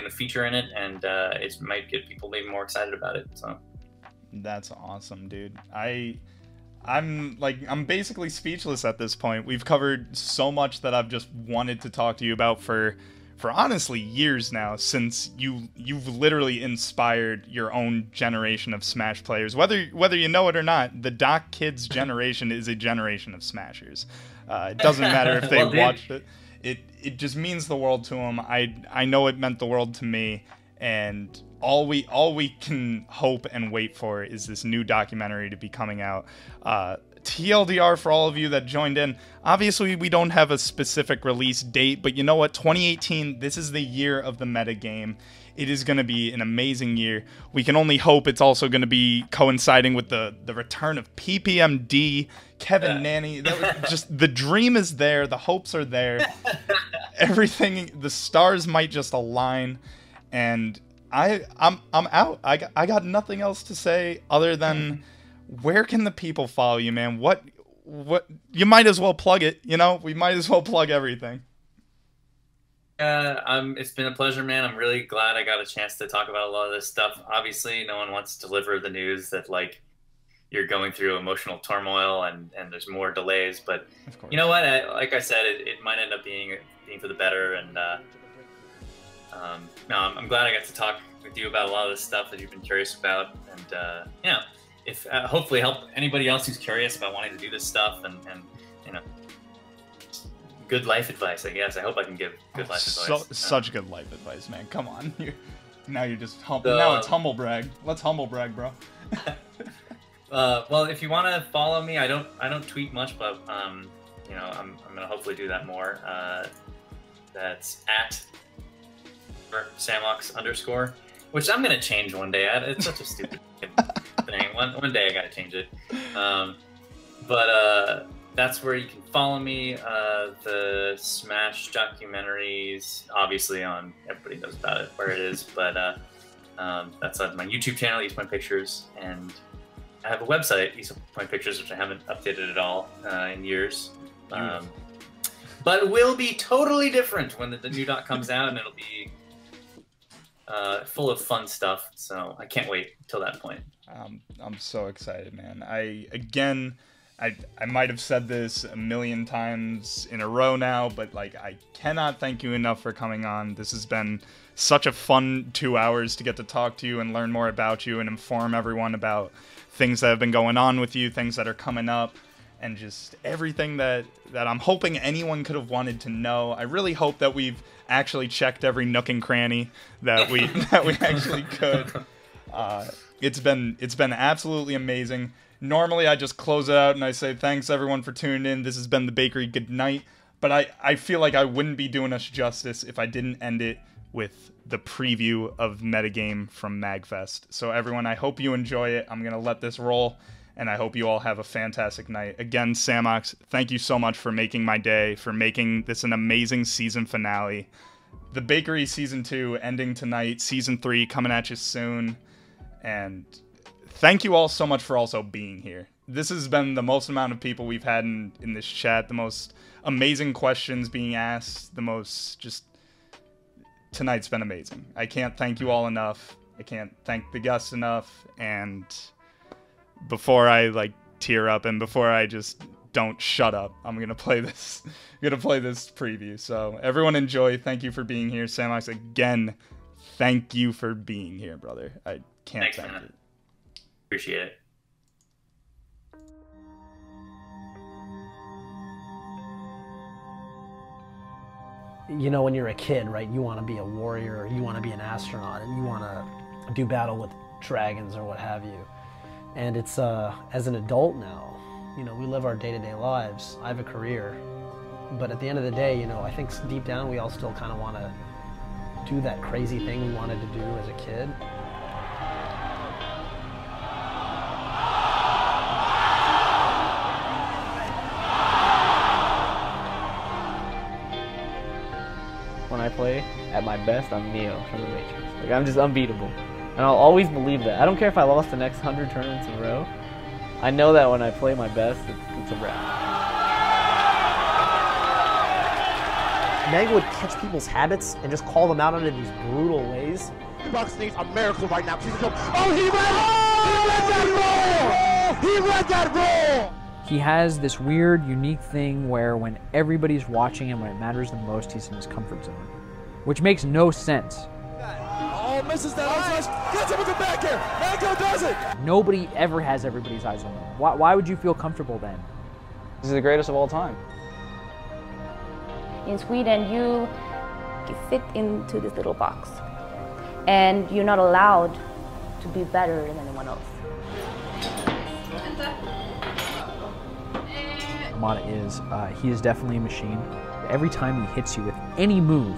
a feature in it, and it might get people maybe more excited about it. So that's awesome, dude. I'm basically speechless at this point. We've covered so much that I've just wanted to talk to you about for honestly years now, since you've literally inspired your own generation of Smash players. Whether you know it or not, the Doc Kids generation is a generation of Smashers. It doesn't matter if they watched it. It just means the world to them. I know it meant the world to me, and all we can hope and wait for is this new documentary to be coming out. TLDR for all of you that joined in. Obviously, we don't have a specific release date, but you know what? 2018, this is the year of the metagame. It is going to be an amazing year. We can only hope it's also going to be coinciding with the return of PPMD, Kevin Nanny. Just the dream is there. The hopes are there. Everything, the stars might just align. And I'm out. I got nothing else to say other than where can the people follow you, man? What you might as well plug it, you know? We might as well plug everything. It's been a pleasure, man. I'm really glad I got a chance to talk about a lot of this stuff. Obviously, no one wants to deliver the news that, like, you're going through emotional turmoil and there's more delays. But you know what? Like I said, it might end up being for the better. And no, I'm glad I got to talk with you about a lot of this stuff that you've been curious about. And yeah, if hopefully help anybody else who's curious about wanting to do this stuff and you know, good life advice, I guess. I hope I can give good life advice. Such good life advice, man. Come on. Now you're just humble. Now it's humble brag. Let's humble brag, bro. Well, if you want to follow me, I don't tweet much, but you know, I'm gonna hopefully do that more. That's at Samox_, which I'm gonna change one day. It's such a stupid thing. One day I gotta change it. But that's where you can follow me. The Smash documentaries, obviously on, everybody knows about it, where it is, but that's on my YouTube channel, East Point Pictures, and I have a website, East Point Pictures, which I haven't updated at all in years. But it will be totally different when the new dot comes out, and it'll be full of fun stuff. So I can't wait till that point. I'm so excited, man. I might have said this a million times in a row now, but like, I cannot thank you enough for coming on. This has been such a fun 2 hours to get to talk to you and learn more about you and inform everyone about things that have been going on with you, things that are coming up, and just everything that I'm hoping anyone could have wanted to know. I really hope that we've actually checked every nook and cranny that we actually could. It's been absolutely amazing. Normally I just close it out and I say thanks everyone for tuning in. This has been the Bakery. Good night. But I feel like I wouldn't be doing us justice if I didn't end it with the preview of Metagame from MagFest. So everyone, I hope you enjoy it. I'm gonna let this roll, and I hope you all have a fantastic night. Again, Samox, thank you so much for making my day, for making this an amazing season finale. The Bakery Season 2 ending tonight, Season 3 coming at you soon, and thank you all so much for also being here. This has been the most amount of people we've had in this chat, the most amazing questions being asked, the most just... Tonight's been amazing. I can't thank you all enough. I can't thank the guests enough, and before I like tear up and before I just don't shut up, I'm gonna play this preview. So everyone enjoy. Thank you for being here. Samox, again, thank you for being here, brother. I can't thank you. Appreciate it. You know, when you're a kid, right, you want to be a warrior, or you want to be an astronaut, and you want to do battle with dragons or what have you. And it's, as an adult now, you know, we live our day-to-day lives. I have a career. But at the end of the day, you know, I think deep down we all still kind of want to do that crazy thing we wanted to do as a kid. When I play at my best, I'm Neo from the Matrix. Like, I'm just unbeatable. And I'll always believe that. I don't care if I lost the next 100 tournaments in a row. I know that when I play my best, it's a wrap. Meg would catch people's habits and just call them out under these brutal ways. Bucks needs a miracle right now. Oh, he read that roll! He read that roll! He has this weird, unique thing where when everybody's watching him, when it matters the most, he's in his comfort zone. Which makes no sense. Oh, misses that outside. Gets him with the back air. Mango does it! Nobody ever has everybody's eyes on him. Why would you feel comfortable then? This is the greatest of all time. In Sweden, you fit into this little box. And you're not allowed to be better than anyone else. Momma he is definitely a machine. Every time he hits you with any move,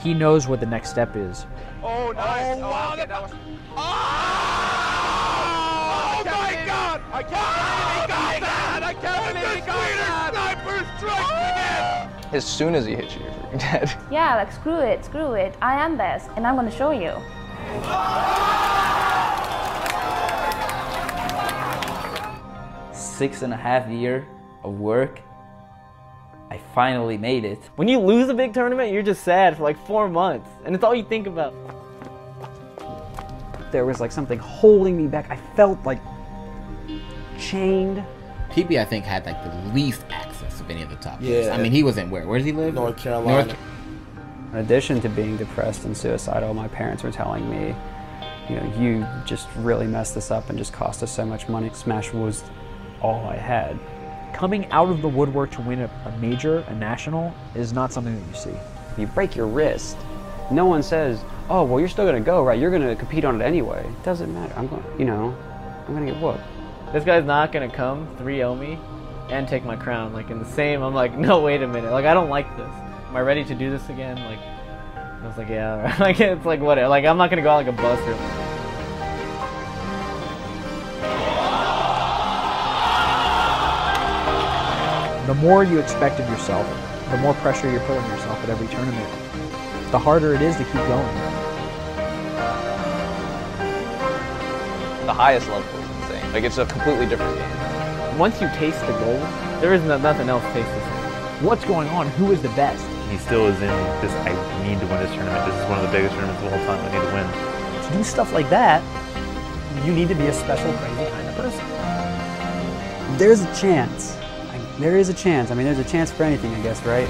he knows what the next step is. Oh, nice. Oh, wow. Okay, that was... Oh my God! I can't believe he got that! I can't believe he got that! Sniper strikes again! As soon as he hits you, you're freaking dead. Yeah, like screw it. I am best, and I'm gonna show you. 6.5 years of work, I finally made it. When you lose a big tournament, you're just sad for like 4 months, and it's all you think about. There was like something holding me back. I felt like chained. PP, I think, had like the least access of any of the top players. Yeah. I mean, he was in where? Where does he live? North Carolina. In addition to being depressed and suicidal, my parents were telling me you know, you just really messed this up and just cost us so much money. Smash was all I had. Coming out of the woodwork to win a major, a national, is not something that you see. You break your wrist, no one says, oh, well, you're still gonna go, right? You're gonna compete on it anyway. It doesn't matter. I'm going, you know, I'm gonna get whooped. This guy's not gonna come 3-0 me and take my crown. Like in the same, I'm like, no, wait a minute. Like, I don't like this. Am I ready to do this again? Like, I was like, yeah. Like, it's like, whatever. Like, I'm not gonna go out like a buster. The more you expect of yourself, the more pressure you put on yourself at every tournament, the harder it is to keep going. The highest level is insane. Like, it's a completely different game. Once you taste the gold, there is nothing else tastes the same. What's going on? Who is the best? He still is in this, I need to win this tournament. This is one of the biggest tournaments of all time. I need to win. To do stuff like that, you need to be a special, crazy kind of person. There's a chance. There is a chance. I mean, there's a chance for anything, I guess, right?